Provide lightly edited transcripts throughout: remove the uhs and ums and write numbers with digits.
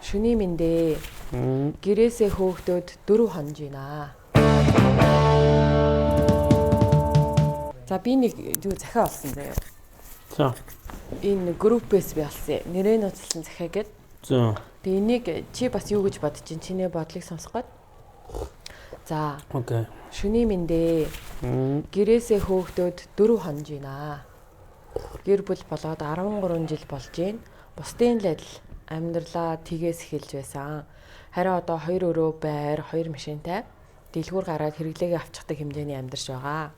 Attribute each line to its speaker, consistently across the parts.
Speaker 1: Шүний мэндэ. Гэрээсээ хөөгдөд 4 хонж байна. За би нэг захиа олсон заяа.
Speaker 2: За.
Speaker 1: Энэ группээс би олсон. Нэрээ нууцлсан захиа гээд.
Speaker 2: За.
Speaker 1: Тэгээ энийг чи бас юу гэж бодож чинь чиний бодлыг сонсох гээд. За.
Speaker 2: Окей.
Speaker 1: Шүний мэндэ. Гэрээсээ хөөгдөд 4 хонж байна. Гэр бүл болоод 13 жил болж байна. Бусдын л адил амьдралаа тгээс эхэлж байсан. Харин одоо 2 өрөө байр, 2 машинтай дэлгүүр гараад хэрэглээгээ авчихдаг хэмжээний амьдарч байгаа.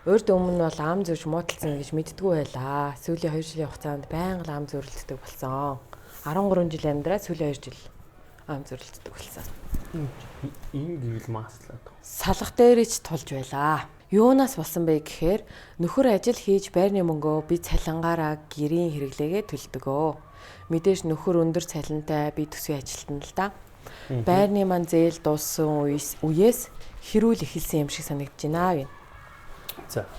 Speaker 1: Урд өмнө бол ам зурж муудалцсан гэж мэддэггүй байлаа. Сүүлийн 2 жилийн хугацаанд байнга ам зурилддаг болсон. 13 жил амьдраад сүүлийн 2 жил ам зурилддаг болсон.
Speaker 2: Энэ гэвэл маслаад.
Speaker 1: Салах дээрч тулж байлаа. Юунаас болсон бэ гэхээр нөхөр ажил хийж байрны мөнгөө би цалингаараа гэрийн хэрэглээгээ төлдөг. Мэдээж нөхөр өндөр цалинтай би төсвийн ажилтнаа л да. Байрны маань зээл дууссан үеэс хэрүүл эхэлсэн юм шиг санагдаж байна гин.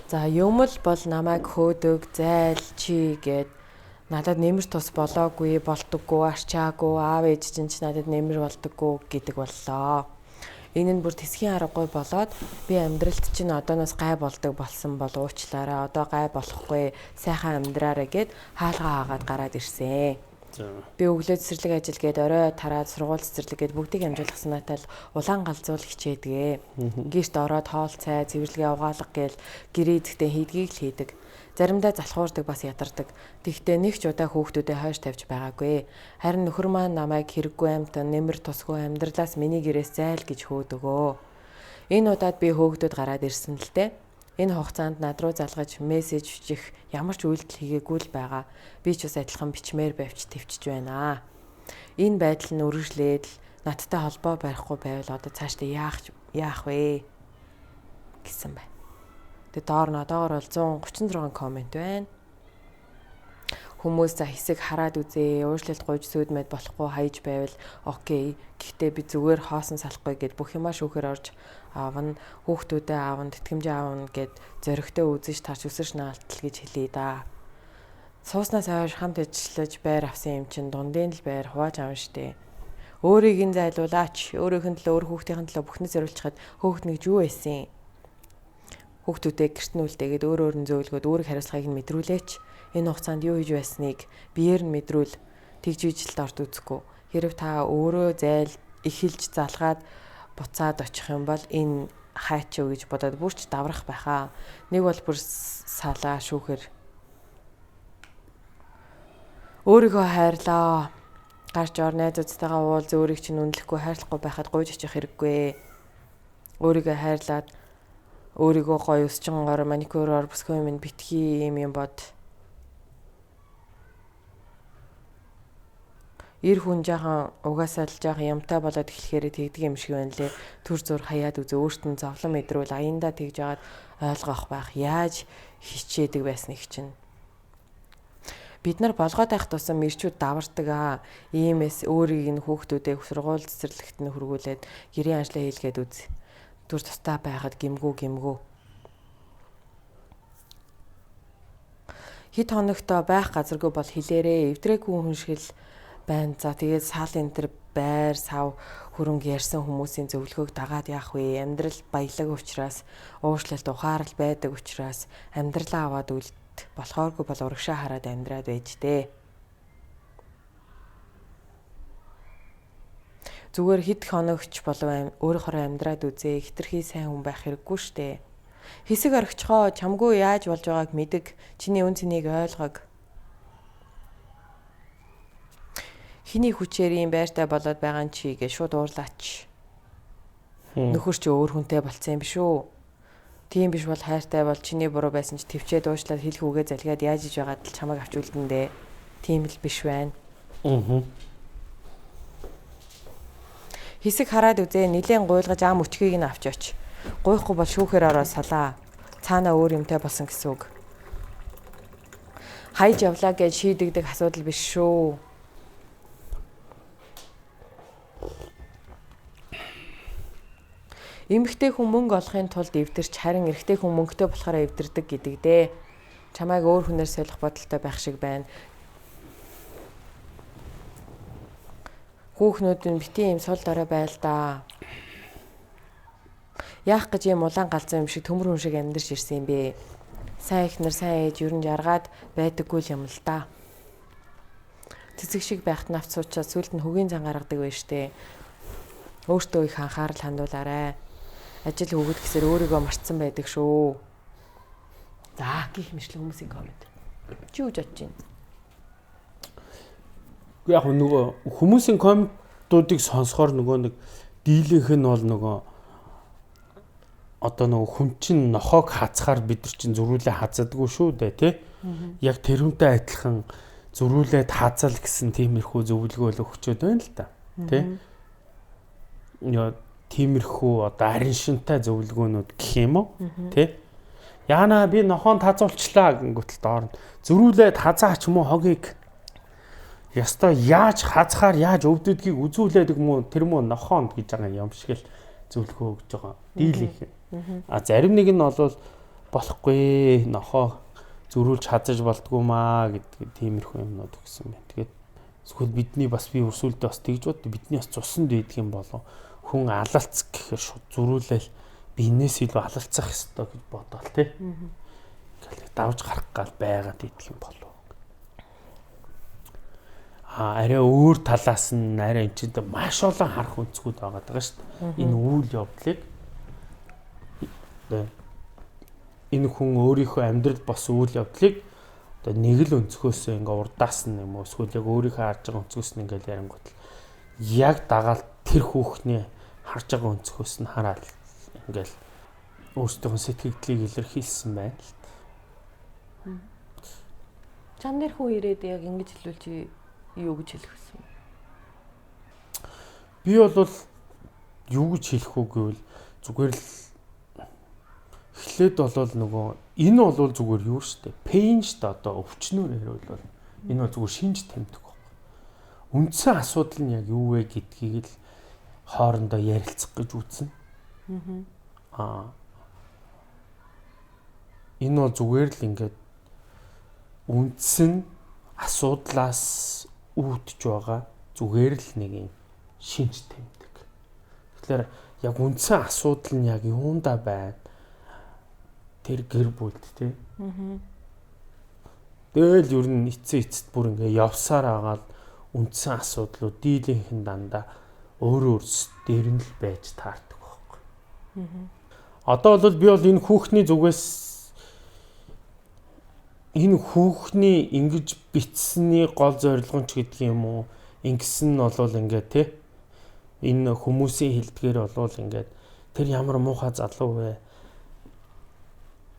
Speaker 1: За юм л бол намайг хөөдөг, зайл, чи гэд надад нэмэр тус болоогүй, болдоггүй, арчаагүй, аав ээж чинь ч надад нэмэр болдоггүй гэдэг боллоо. Энэ нь бүр тэсхийн аргагүй болоод би амьдралд чинь одооноос гай болдог болсон бол уучлаарай. Одоо гай болохгүй, сайхан амьдраарай гэд хаалгаа хаагаад гараад ирсэн. Би өглөө цэцэрлэг ажил гээд орой тараад сургууль цэцэрлэг гээд бүгдийг амжуулах санаатай л улаан галзуул хичээдгээ. Гэрт ороод хоол цай, цэвэрлэгээ угаалга гээл гэрээ эзэгтэй хийдгийг л хийдэг. Заримдаа залхуурдаг бас ядардаг. Тэгтээ нэг ч удаа хүүхдүүдээ хойш тавьж байгаагүй. Харин нөхөр маань намайг хэрэггүй амтан, нэмэр тусгүй амьдралаас миний гэрээс зайл гэж хөөдөгөө. Энэ удаад би хөөгдөд гараад ирсэн л дээ. Энэ хугацаанд над руу залгаж мессеж бичих ямар ч үйлдэл хийгээгүй л байгаа. Би ч бас адилхан бичмээр байвч төвчж байна. Энэ байдал нь үргэлжлээд надтай холбоо барихгүй байвал одоо цаашдаа яах вэ гэсэн байна. Тэгээ доор нь одоогоор бол 136 коммент байна. Хүмүүс за хэсэг хараад үзээ, уушлалт гуйж сүйдмэд болохгүй хайж байвал окей. Гэхдээ би зүгээр хоосон салахгүй гэд бүх юмаа шүүхээр орж аавна, хүүхдүүдээ аавна, тэтгэмжээ аавна гэд зөрөгтэй үзэж тарч өсөрч наалтал гэж хэлээ да. Сууснаас хойш хамт ажиллаж байр авсан юм чин дундын л байр хувааж авна штэ. Өөрийг нь зайлуулаач, өөрийнх нь төлөө өөр хүүхдийн төлөө бүхнээ зориулчихад хөөхд нэг юу байсан. Хүүхдүүдээ гэрт нь үлдээгээд өөр нь зөөлгөөд өөрийг хариуцлагыг нь мэдрүүлээч. Энэ хугацаанд юу хийж байсныг биеэр нь мэдрүүл тэгж ижлэлт орд үзэхгүй. Хэрв та өөрөө зайл эхэлж залгаад буцаад очих юм бол энэ хайч юу гэж бодоод бүрч даврах байхаа. Нэг бол бүр салаа шүүхэр. Өөрийгөө хайрлаа. Гарч ор найзуудтайгаа уул зөөрийг чинь үнэлэхгүй хайрлахгүй байхад гуйж очих хэрэггүй. Өөрийгөө хайрлаад өөрийгөө гоё өсчөнгөөр маникюроор бүсгүй юм битгий юм бод. Ир хүн жаахан угаасаа л жаахан ямтай болоод эхлэхээр тэгдэг юм шиг байна лээ. Түр зур хаяад үзээ өөртөө зовлон мэдрүүл аяндаа тэгж жагаад ойлгох байх. Яаж хичээдэг байсныг чинь. Бид нар болгоод байх тусам ирчүүд давардаг аа. Иймээс өөрийг нь хүүхдүүдээ сургууль цэцэрлэгт нь хөргүүлээд гэрийн ажлаа хийлгээд үз. Түр тустай байхад гимгүү. Хэд хоногтой байх газаргүй бол хилээрээ эвдрээгүй хүн шиг л байна. За тэгээд саал энэ төр байр сав хөрөнгө ярьсан хүмүүсийн зөвлөгөөг дагаад яах вэ? Амьдрал баялаг учраас уушлалт ухаарл байдаг учраас амьдралаа аваад үлд болохооргүй бол урагшаа хараад амьдраад байж дээ. Зүгээр хэд хоногч болов өөрөөхөө амьдраад үзээ. Хитрхи сайн хүн байх хэрэггүй штэ. Хэсэг орхичхоо чамгүй яаж болж байгааг мэдэг. Чиний үн цэнийг ойлгог. Хиний хүчээр юм байртай болоод байгаа нь чи гэж шууд уурлаач. Нөхөр чи өөр хүнтэй болцсон юм биш үү? Тийм биш бол хайртай бол чиний буруу байсан ч төвчээд уушлаад хэлэх үгээ залгаад яаж иж байгаад л чамайг авч үлдэндээ. Тийм л биш байна. Хэсэг хараад үзээ нилээн гуйлгаж ам өчгийг нь авч оч. Гуйхгүй бол шүүхээр ороо салаа. Цаанаа өөр юмтай болсон гэсэн үг. Хайж явлаа гэж шийдэгдэх асуудал биш шүү. Эмэгтэй хүн мөнгө олохын тулд эвдэрч харин эрэгтэй хүн мөнгөтэй болохоор эвдэрдэг гэдэг дээ. Чамайг өөр хүнээр солих бодолтой байх шиг байна. Хүүхнүүд нь бити юм сул дорой байл да. Яах гэж юм улаан галзуу юм шиг төмөр хүн шиг амьдарч ирсэн юм бэ? Сайн ихнэр сайн ээж юу н жаргаад байдаггүй юм л да. Цэцэг шиг байхад навц суучаад сүлд нь хөгийн зан гаргадаг байж штэ. Өөртөө их анхаарал хандуулаарай. Ажил хөвгөд гэсээр өөрийгөө мартсан байдаг шүү. За гих мэтлэг хүмүүсийн коммент. Чи юу бодож байна?
Speaker 2: Яг нөгөө хүмүүсийн комментуудыг сонсохоор нөгөө нэг дийлэнх нь бол нөгөө одоо нөгөө хүн чинь нохоог хацахаар бид нар чинь зөрүүлээ хазадгүй шүү дээ тий. Яг тэрүүнтэй адилхан зөрүүлээд хазал гэсэн тиймэрхүү зөвлөгөөл өгчөөд байна л да. Тий. Яа тиймэрхүү одоо арин шинтэй зөвлөгөөнүүд гэх юм уу? Тий. Яана би нохоонд хазуулчлаа гингүүтэл доор нь зөрүүлээд хазаач юм уу хогийг ястаа яаж хазахаар яаж өвдөдгийг үзүүлээд юм уу тэр мөн нохоонд гэж байгаа юм шиг л зөвлөгөө өгж байгаа. Дийлэнх. А зарим нэг нь бол болохгүй нохоо зөрүүлж хазаж болдгоо маа гэдэг тиймэрхүү юмнууд өгсөн байна. Тэгээд эсвэл бидний бас би өрсөлдөө бас тэгж бод бидний бас цусанд байдаг юм болов хүн алалц гэхээр шууд зөрүүлэл биенээс илүү алалцах ёстой гэж бодоол тий. Ингээл давж гарах гал байгаад идэх юм болов. Арай өөр талаас нь арай энэ чинь маш олон харах өнцгүүд байгаа даа шүү дээ. Энэ үйл явдлыг энэ хүн өөрийнхөө амьдрал бос үйл явдлыг одоо нэг л өнцгөөс ингээ урдаас нь юм уу эсвэл яг өөрийнхөө харж байгаа өнцгөөс нь ингээл ярингуут яг дагаал тэр хүүхний харж байгаа өнцгөөс нь хараад ингээл өөрсдийнхөө сэтгэлдлийг илэрхийлсэн байна л.
Speaker 1: Чам дээр хүн ирээд яг ингэж хэлвэл чи юу гэж хэлэх вэ?
Speaker 2: Би бол юу гэж хэлэх үү гэвэл зүгээр л эхлээд бол нөгөө энэ бол зүгээр юу штэ пейн штэ одоо өвчнөр ярил бол энэ бол зүгээр шинж тамддаг байна. Үндсэн асуудал нь яг юу вэ гэдгийг л хоорондоо ярилцах гэж үзнэ. Энэ бол зүгээр л ингээд үндсэн асуудлаас үүдж байгаа зүгээр л нэг юм шинж тамддаг. Тэгэхээр яг үндсэн асуудал нь яг юунда байна? Тэр гэр бүлд тий. Тэгэл ер нь эцэст бүр ингээ явсаар агаал үндсэн асуудлууд дийлэнхэн дандаа өөрөө дээр нь л байж таардаг байхгүй. Одоо бол би бол энэ хүүхний зүгээс энэ хүүхний ингэж битсэний гол зорилго ч гэдэг юм уу ингэсэн нь бол ингээ тий. Энэ хүмүүсийн хэлдгээр бол ингээд тэр ямар муухай залуу вэ?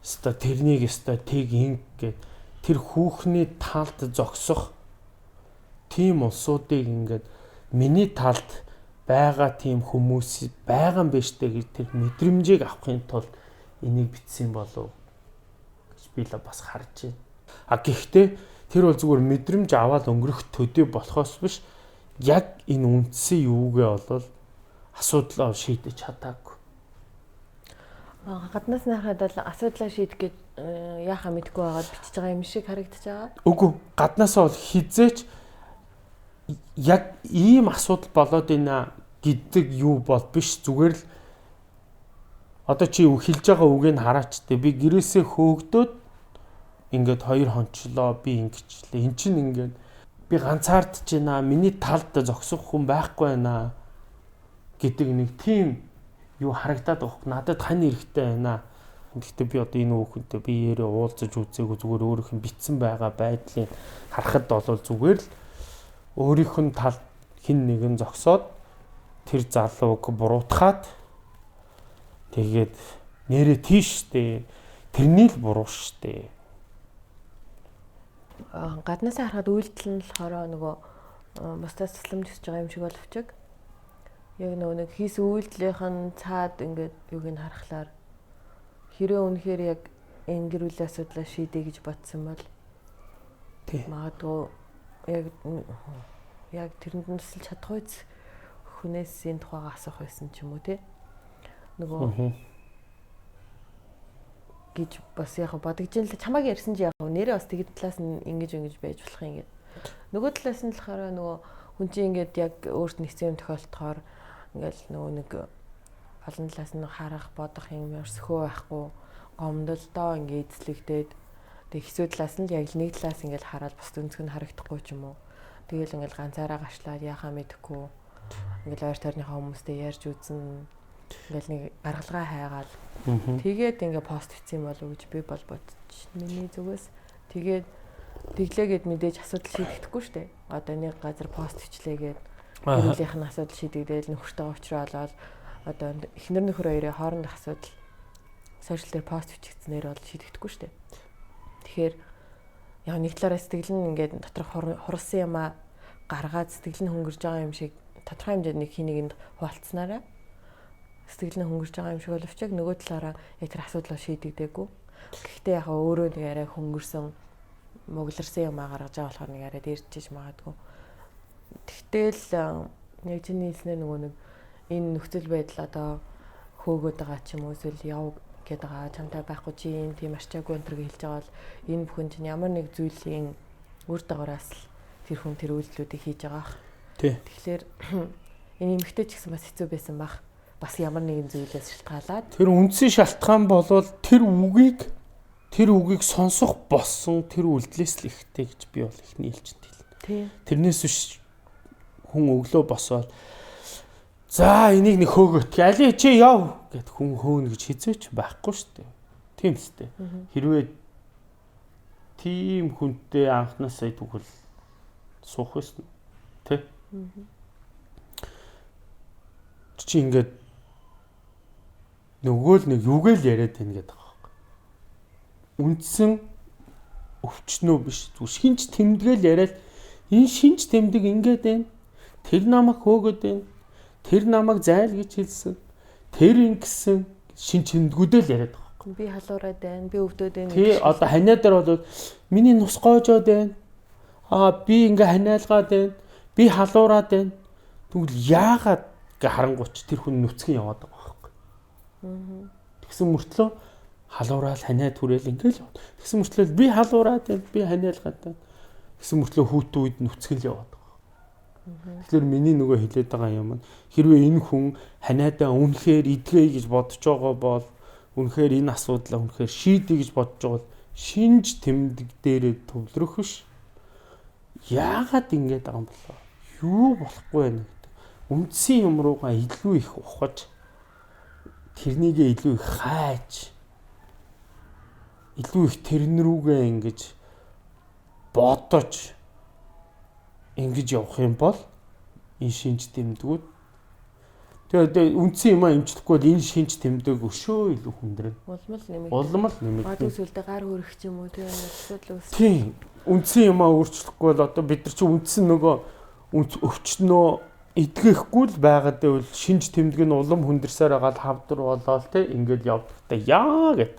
Speaker 2: Ста тэрнийг ста тэг ингэ тэр хүүхний талд зогсох тийм улсуудыг ингээд миний талд байгаа тийм хүмүүс байгаа юм биш үү гэж тэр мэдрэмжийг авахын тулд энийг бичсэн болов гэж би л бас харж байна. Гэхдээ тэр бол зүгээр мэдрэмж аваад өнгөрөх төдий болохоос биш яг энэ үндсэн юугээ бол асуудлаа шийдэж чадаагүй.
Speaker 1: Гаднаас нь харахад бол асуудлаа шийдэх гэж яахаа мэдгүй байгаад бичиж байгаа юм шиг харагдаж байгаа.
Speaker 2: Үгүй гаднаасаа бол хизээч яг ийм асуудал болоод байна гэдэг юу бол биш зүгээр л одоо чи хэлж байгаа үгийг хараач те би гэрээсээ хөөгдөөд ингээд хоёр хончлоо би ингэчлээ эн чинь ингээд би ганцаардж байна миний талд зогсох хүн байхгүй байна гэдэг нэг тийм юу харагдаад байгаа. Надад хань эрэхтэй байна. Гэхдээ би одоо энэ хүүхэнтэй биеэрээ уулзаж үзээгүй зүгээр өөрийнх нь битсэн байгаа байдлыг харахад бол зүгээр л өөрийнх нь тал хин нэгэн зогсоод тэр залууг буруутгаад тэгээд нэрээ тийштэй тэрний л буруу штэ.
Speaker 1: Гаднаас харахад үйлдэл нь болохоор нөгөө бусдаас тусламж хүсэж байгаа юм шиг боловч яг нэг хийсэн үйлдэлийнх нь цаад ингээд юуг нь харахаар хэрэг үнэхээр яг энэ гэр бүлийн асуудлаа шийдэ гэж бодсон бол магадгүй яг тэрэнд нь тусалж чадах үйс хүнээс энэ тухайгаа асуух байсан ч юм уу тий нөгөө гэж бас яг бодож ин л чамааг ярьсан чи яг нэрээ бас тэгэд талаас нь ингэж байж болох юм гээд нөгөө талаас нь болохоор нөгөө хүн чинь ингээд яг өөрт нэгсэн юм тохиолдохоор ингээл нөгөө нэг олон талаас нь харах, бодох юм өрсөхөө байхгүй гомдолдоо ингээд эзлэгдээд тэг хэсүү талаас нь яг нэг талаас ингээд хараад бус өнцг нь харагдахгүй ч юм уу. Тэгэл ингээд ганцаараа гашлаад яхаа мэдэхгүй ингээд ойр тойрныхаа хүмүүстэй ярьж үзнэ. Ингээл нэг гаргалгаа хайгаад тэгээд ингээд пост хийсэн болов уу гэж би бол бодчих. Миний зүгээс тэгээд тэглээгээд мэдээж асуудал шийдэхгүй шүү дээ. Одоо нэг газар пост хийчлээгээд гэрүүлийнх нь асуудал шийдэгдээл нөхөртөө уулзраад одоо эхнэр нөхөр хоёрын хоорондох асуудал сошиал дээр пост хийчихснээр бол шийдэхгүй шүү дээ. Тэгэхээр яг нэг талаараа сэтгэл нь ингээд доторх хуралсан юм а гаргаад сэтгэл нь хөнгөрж байгаа юм шиг тодорхой хэмжээнд нэг хийнэгэнд хуваалцсанараа сэтгэл нь хөнгөрж байгаа юм шиг боловч яг нөгөө талаараа яг тэр асуудлаа шийдэгдээгүй. Гэхдээ яг өөрөө нэг арай хөнгөрсөн мөглөрсөн юм а гаргаж байгаа болохоор нэг арай дээрчиж магадгүй. Тэгтэл яг чиний хэлснээр нөгөө нэг энэ нөхцөл байдал одоо хөөгөөд байгаа ч юм уу эсвэл яв гэдэг байгаа чамтай байхгүй чи юм тийм арчаагүй өнтер гэж хэлж байгаа бол энэ бүхэн чинь ямар нэг зүйлийн үр дагавраас л тэр хүн тэр үйлдэлүүдийг хийж байгаа. Тэгэхээр энэ эмэгтэй ч гэсэн бас хэцүү байсан баг. Бас ямар нэгэн зүйлээс шалтгаалаад
Speaker 2: тэр үндсэн шалтгаан болвол тэр үгийг сонсох болсон тэр үйлдэлээс л ихтэй гэж би бол ихний хэлжинд хэлнэ. Тэрнээс биш хүн өглөө босоод за энийг нэг хөөгөөт. Али чи яв гэд хүн хөөнө гэж хизээч байхгүй шүү дээ. Тийм үстэй. Хэрвээ тийм хүнтэй анхнаасаа тэгвэл суух байсан. Тэ? Чи ингээд нөгөө л нэг юугээл яриад байна гэдэг байгаа. Үндсэн өвчнөө биш. Зүгээр шинж тэмдэглэл яриад энэ шинж тэмдэг ингээд байна. Тэр намайг хөөгөөд байна. Тэр намайг зайл гэж хэлсэн. Тэр ингэсэн шинж тэмдгүүдэл яриад байгаа.
Speaker 1: Би халуураад байна. Би өвдөд байна.
Speaker 2: Тий одоо ханиа дээр бол миний нус гоожоод байна. Би ингээ ханиалгаад байна. Би халуураад байна. Тэгвэл яагаад гэ харангуйч тэр хүн нүцгэн яваад байгаа байхгүй. Тэгсэн мөртлөө халуураад ханиа түрээл ингээл яваад. Тэгсэн мөртлөө би халуураад байна. Би ханиалгаад байна. Тэгсэн мөртлөө хүүтэн үед нүцгэн л яваад. Тэгэхээр миний нөгөө хэлээд байгаа юм нь хэрвээ энэ хүн ханиадаа үнэхээр идгээ гэж бодож байгаа бол үнэхээр энэ асуудлаа үнэхээр шийдэ гэж бодож байгаа бол шинж тэмдэг дээрээ төвлөрөх биш. Яагаад ингэж байгаа юм болоо? Юу болохгүй байна гэдэг. Үндсэн юм руугаа илүү их ухаж тэрнийгээ илүү их хайж илүү их тэрэн рүүгээ ингэж бодож ингэж явах юм бол энэ шинж тэмдгүүд тэгээд үндсэн юм амжихгүй бол энэ шинж тэмдэг өшөө илүү хүндрэн. Улмал нэмэгдэнэ.
Speaker 1: Гадуур сүлдө гар хөрөх ч юм уу тийм асуудал үүс.
Speaker 2: Тийм. Үндсэн юм өөрчлөхгүй бол одоо бид нар чи үндсэн нөгөө өвчтнөө эдгэхгүй л байгаад байвал шинж тэмдэг нь улам хүндэрсээр агаад хавдар болоод те ингээд явдагтай яа гэд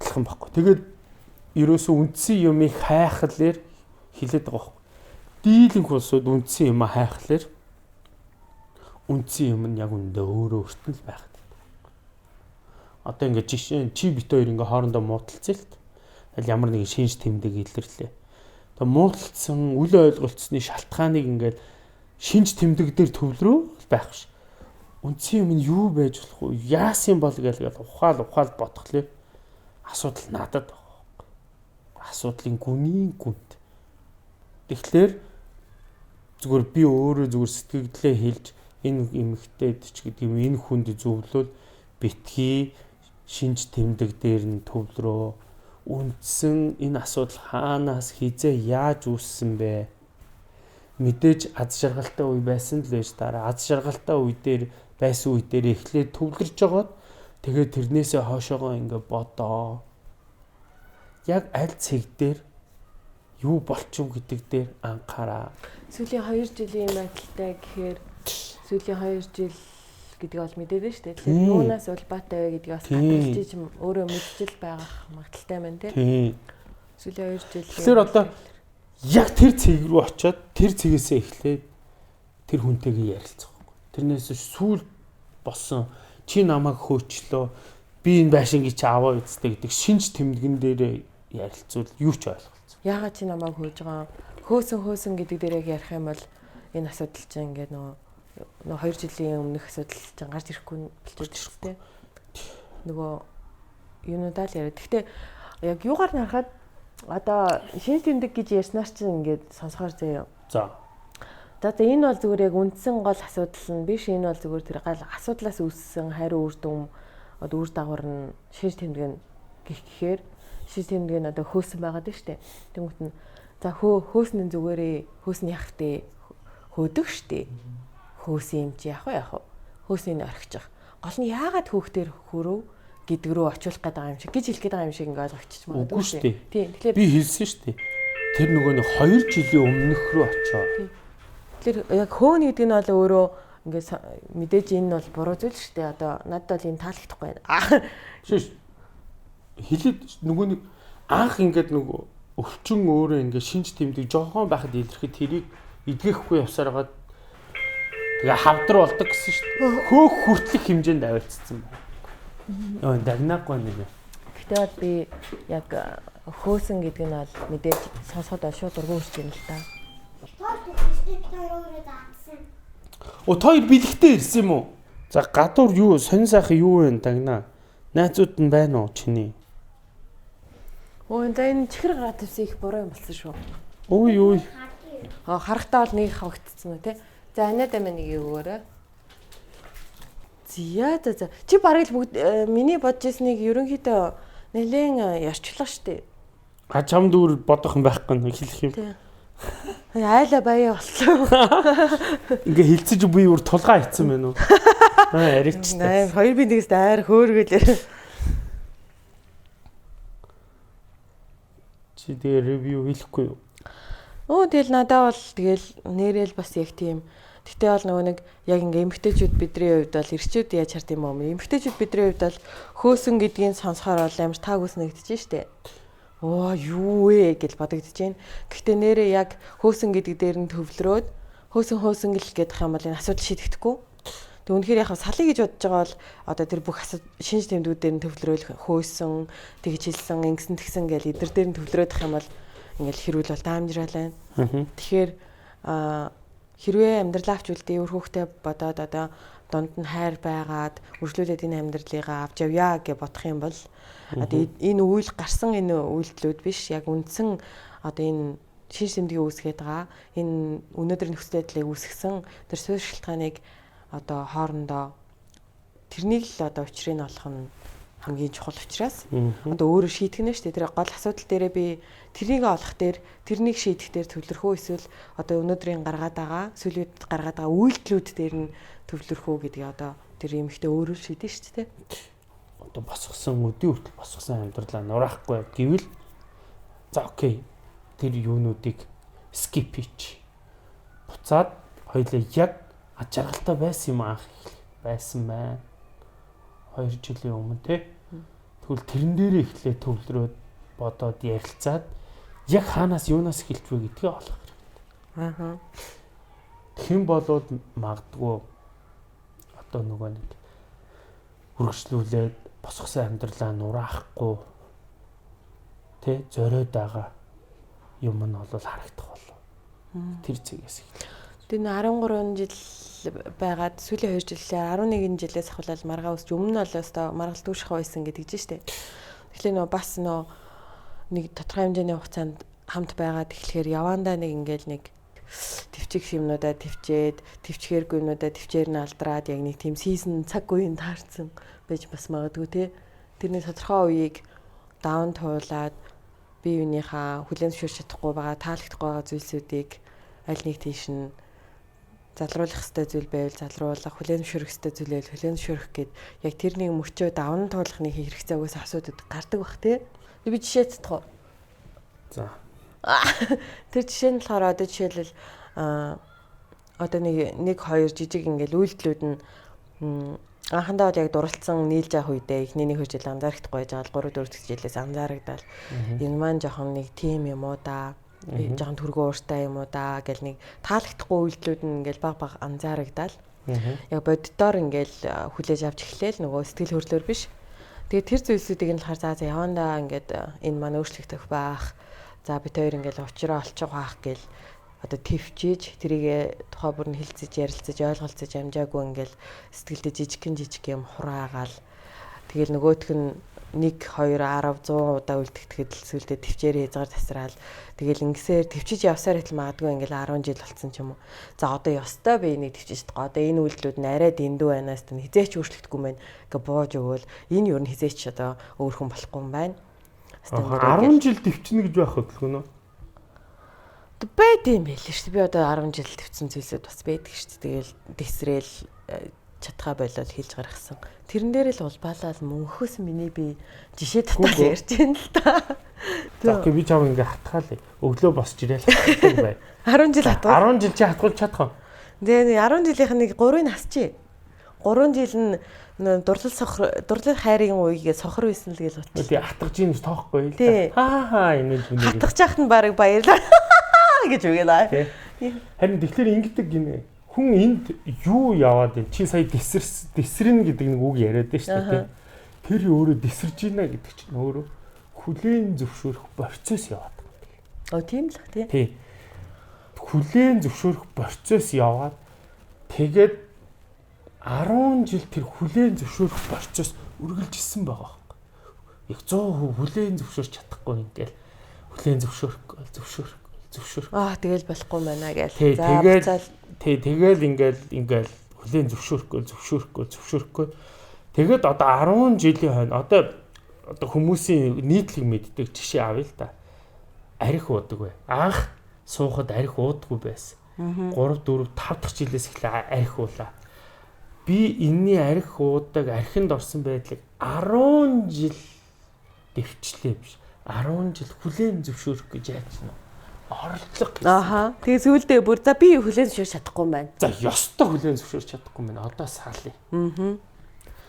Speaker 2: хэлхэн баггүй. Тэгээд ерөөсөө үндсэн юмыг хайхлаар хилээд байгаа байхгүй. Дийлэнх улсууд үндсэн юм хайхлаар үндсэн юм нь яг үндэ өөрөө өртөн л байгаад байна. Одоо ингээд жишээ чи бит хоёр ингээ хоорондоо муудалцээ л т. Ямар нэгэн шинж тэмдэг илэрлээ. Тэгээ муудалцсан үл ойлголцсны шалтгааныг ингээд шинж тэмдэг дээр төвлөрөө байх ш. Үндсэн юм нь юу байж болох вэ? Яасан бол гээл ухаал бодхолээ. Асуудал надад байгаа. Асуудлын гүний гүнт. Тэгэхээр зүгээр би өөрөө зүгээр сэтгэлдээ хэлж энэ эмэгтэйд ч гэдэг юм энэ хүнд зөвлөл битгий шинж тэмдэг дээр нь төвлөрөө үндсэн энэ асуудал хаанаас хизээ яаж үүссэн бэ? Мэдээж аз жаргалтай үе байсан л байж дараа аз жаргалтай үе дээр байсан үе дээр эхлээд төвлөрж байгаа. Тэгээд тэрнээсээ хоошоогоо ингээ бодоо. Яг аль цэг дээр юу болчих вэ гэдэг дээр анхаараа.
Speaker 1: Сүүлийн 2 жилийн байдалтай гэхээр сүүлийн 2 жил гэдэг бол мэдээд шүү дээ. Тэгэхээр юунаас улбаатай вэ гэдгийг бас гадагшиж өөрөө мэдчихэл байгаа магадaltaй байна тий. Сүүлийн 2 жил.
Speaker 2: Тэгэхээр одоо яг тэр цэг рүү очиод тэр цэгээсээ эхлээд тэр хүнтэйгээ ярилцах байхгүй. Тэрнээс сүүл болсон чи намайг хөөчлөө би энэ байшингийн чи аваа үсттэй гэдэг шинж тэмдгэн дээр ярилцвал юу ч ойлголцоо.
Speaker 1: Яагаад чи намайг хөөж байгаа хөөсөн гэдэг дээр яг ярих юм бол энэ асуудал чинь ингээд нөгөө 2 жилийн өмнөх асуудал чинь гарч ирэхгүй болчихсон тийм. Нөгөө юунуудаа л яриад. Гэхдээ яг юугаар нь харахад одоо шинж тэмдэг гэж ярьснаар чинь ингээд сонсохоор заяа.
Speaker 2: За.
Speaker 1: Одоо энэ бол зүгээр яг үндсэн гол асуудал нь биш. Энэ бол зүгээр тэр гал асуудлаас үүссэн хариу үр дүн одоо үр дагавар нь шинж тэмдэг нь гэхээр шинж тэмдэг нь одоо хөөсөн байгаад байна шүү дээ. Тэнгүүт нь за хөөсний зүгээрээ хөөсний яах вэ? Хөөдөг шүү дээ. Хөөсөн юм чи яах вэ? Хөөсний орхичих. Гол нь яагаад хөөхтөр хөрөв гэдэг рүү очиулах гэдэг юм шиг гэж хэлэх гэдэг юм шиг ингээд ойлгочих магадгүй шүү дээ. Тийм. Тэгэхээр
Speaker 2: би хэлсэн шүү дээ. Тэр нөгөө нэг 2 жилийн өмнөх рүү очоо.
Speaker 1: Тэгэхээр яг хөөн гэдэг нь бол өөрөө ингээд мэдээж энэ бол буруу зүйл шүү дээ. Одоо надад бол энэ таалагдахгүй байна.
Speaker 2: Шиш хэлээд нөгөө нэг анх ингээд нөгөө өвчин өөрөө ингээд шинж тэмдэг жоохон байхад илэрхэд тэрийг эдгэхгүй явсараад тэгээ хавдар болдог гэсэн шүү дээ. Хөөх хүртэлх хэмжээнд аваалцсан байна. Йоо дагнаагүй нэг.
Speaker 1: Гэхдээ бол би яг хөөсөн гэдэг нь бол мэдээж сонсоход шууд ургуу үрж юм л та.
Speaker 2: Хоёр бэлэгтэй ирсэн юм уу? За гадуур юу сонин сайхан юу вэ дагнаа? Найзууд нь байна уу чиний?
Speaker 1: Энэ чихэр гараад тавьсан их буруу юм болсон шүү.
Speaker 2: Ой.
Speaker 1: Харахтаа бол нэг хавагдсан уу те. За анаад амин нэг өгөөрэй. За. Чи барыг л бүгд миний бодож ирснийг ерөнхийдөө нэлээд ярьчлаа штэ.
Speaker 2: Чам дүүр бодох юм байхгүй нэг хэлэх юм.
Speaker 1: Тийм. Айла баяа болсон.
Speaker 2: Ингээ хилцэж би өөр тулгаа хийцэн байна уу? Аричтай.
Speaker 1: Хоёр би нэгээс айр хөөргөлээ.
Speaker 2: Чи тэгээ ревю хийхгүй юу?
Speaker 1: Тэгэл надад бол тэгэл нэрэл бас яг тийм. Гэтэ бол нөгөө нэг яг ингээ эмгтээчүүд бидний хувьд бол эрчүүд яаж хард юм уу? Эмгтээчүүд бидний хувьд бол хөөсөн гэдгийг сонсохоор бол амар таагүйс нэгдэж штэ. Юу вэ гэж бодогдож байна. Гэхдээ нэрээ яг хөөсөн гэдэг дээр нь төвлөрөөд хөөсөн гэл гэдэг юм бол энэ асуудал шийдэгдэхгүй. Тэг үнэхээр яг салыг гэж бодож байгаа бол одоо тэр бүх шинж тэмдгүүдээр нь төвлөрөөл хөөсөн тэгж хэлсэн ингэсэн тэгсэн гэл эдэр дээр нь төвлөрөөдөх юм бол ингээл хэрүүл бол даамжрал байна. Тэгэхээр хэрвээ амьдралаа авч үлдээ өөр хүүхдээ бодоод одоо дунд нь хайр байгаад үржлүүлээд энэ амьдралыгаа авч явъя гэж бодох юм бол одоо энэ үйл гарсан энэ үйлдэлүүд биш яг үндсэн одоо энэ шинж тэмдгийн үүсгээд байгаа энэ өнөөдрийн нөхцөл байдлыг үүсгэсэн тэр суурь шалтгааныг одоо хоорондоо тэрнийг л одоо учрыг нь олох нь хамгийн чухал учраас одоо өөрөө шийдэх нь шүү дээ. Тэр гол асуудал дээрээ би тэрнийг олох дээр тэрнийг шийдэх дээр төвлөрөх үү эсвэл одоо өнөөдрийн гаргаад байгаа сүлүүд гаргаад байгаа үйлдэлүүд дээр нь төвлөрөх үү гэдгийг одоо тэр юмхтэй өөрөө шийдэн шүү дээ.
Speaker 2: Одоо босгосон өдөө хүртэл босгосон амьдралаа нураахгүй гэвэл за окей тэр юунуудыг скип хийч. Буцаад хоёлаа яг аж аргалтай байсан юм анх байсан байна. 2 жилийн өмнө те. Тэгвэл тэрэн дээрээ эхлээ төвлөрөөд бодоод ярилцаад яг хаанаас юунаас эхэлж вэ гэдгийг олох хэрэгтэй. Хэн болоод магадгүй одоо нөгөө нэг үргэлжлүүлээд босгосон амьдралаа нураахгүй тэ зориод байгаа юм нь бол харагдах болов. Тэр зэгээс эхэлж.
Speaker 1: Тэр 13 жил байгаад сүүлийн 2 жилээ 11 жилээс ахвал маргаа өсч өмнө нь бол өстой маргалт дүүших байсан гэдэг чинь штэ. Тэгэхээр нөө бас нөө нэг тодорхой хэмжээний хугацаанд хамт байгаад эхлэхээр явандаа нэг ингээл нэг төвчих юмнуудаа төвчээд төвчгээргүй юмнуудаа төвчээр нь алдраад яг нэг тийм сизон цаг үеийн таарсан байж бас магадгүй те. Тэрний тодорхой үеийг даун туулаад бие биенийхээ хүлээн зөвшөөрч чадахгүй байгаа таалагдахгүй байгаа зүйлсүүдийг аль нэг тийш нь залруулах хэвээр зүйл байвал залруулах, хүлээн зөвшөөрөх хэвээр зүйл байвал хүлээн зөвшөөрөх гэд яг тэрнийг мөчөө даван туулахны хэрэгцээ угсаа асуудаг гардаг бах те. Би жишээ цэцэх.
Speaker 2: За.
Speaker 1: Тэр жишээ нь болохоор одоо жишээлбэл одоо нэг хоёр жижиг ингээл үйлдэлүүд нь анхандаа бол яг дурлцсан нийлж явах үедээ эхнийний хурцл анзаарахдаггүй байж байгаа 3 4 жилээс анзаарагдал энэ маань жоохон нэг тим юм уу да жоохон төргөө ууртай юм уу да гэл нэг таалагдахгүй үйлдэлүүд нь ингээл баг анзаарагдал яг боддоор ингээл хүлээж авч эхлээл нөгөө сэтгэл хөдлөөр биш. Тэгээд тэр зүйлсүүдийг нь болохоор за явандаа ингээд энэ маань өөрчлөгдөх байх. За бид хоёр ингээл уучраа олчих байх гэл одоо твчиж тэрийг тухай бүр нь хэлцэж ярилцаж ойлголцож амжаагүй ингээл сэтгэлдээ жижиг юм хураагаал тэгэл нөгөөх нь 1 2 10 100 удаа үлдгэхэд сүлдээ твчээр хязгаар тасраал тэгэл ингэсээр твчиж явсаар хэл магадгүй ингээл 10 жил болсон ч юм уу. За одоо ёстой би энийг твчиж байгаа. Одоо энэ үйлдэлүүд нь арай дэндүү байнаас тань хизээч өөрчлөгдөхгүй мэн гэ бууж өгөөл энэ юу н хизээч одоо өөрхөн болохгүй юм байна.
Speaker 2: 10 жил твчнэ гэж байх хөдөлгөө нөө.
Speaker 1: Байд юм байл шүү. Би одоо 10 жил твцсэн зүйлсүүд бас байдаг шүү. Тэгэл дэсрээл чадхаа болоод хийж гаргасан. Тэрэн дээр л улбаалал мөнхөөс миний би жишээ татаад ярьж байна л та.
Speaker 2: За окей би чам ингээ хатгаалаа. Өглөө босч ирээл хатдаг бай.
Speaker 1: 10 жил хатгаа.
Speaker 2: 10 жил чи хатгуулж чадах уу?
Speaker 1: Тэгээ 10 жилийнх нь 3-ыг хасчи. 3 жил нь дурлал хайрын үеигээ сохор байсан л гэж бодчих.
Speaker 2: Тэгээ хатгаж ийн тоохгүй л да. Хаа энэ үнийг.
Speaker 1: Хатгаж яхад нь баг баярлаа гэж үгэлээ.
Speaker 2: Харин тэгэхээр ингэдэг гинэ. Хүн энд юу яваад байна? Чи сая дэсрэн гэдэг нэг үг яриад байна шүү дээ. Тэр өөрөө дэсэрж ийна гэдэг чинь өөрөө хүлээн зөвшөөрөх процесс яваад байгаа.
Speaker 1: Тийм л тий.
Speaker 2: Тий. Хүлээн зөвшөөрөх процесс яваад тэгээд 10 жил тэр хүлээн зөвшөөрөх процесс үргэлжилсэн байгаа байхгүй. Яг 100% хүлээн зөвшөөрч чадахгүй ингээл хүлээн зөвшөөрөх.
Speaker 1: Тэгэл болохгүй байна гэж.
Speaker 2: За тэгэл ингээл хүлээн зөвшөөрөхгүй. Тэгээд одоо 10 жилийн хойно одоо хүмүүсийн нийтлэг мэддэг жишээ авъя л да. Арх уудаг бай. Анх суухад арх уудаггүй байсан. 3 4 5 дахь жилээс эхлээ арх уулаа. Би энэний арх уудаг архинд орсон байдлыг 10 жил дэвчлээ биш. 10 жил хүлээн зөвшөөрөх гэж яаж нь орлого.
Speaker 1: Тэгээ сүүлдээ бүр за би хүлээн зөвшөөрч чадахгүй юм байна.
Speaker 2: За ёстой хүлээн зөвшөөрч чадахгүй юм байна. Одоо саалъя.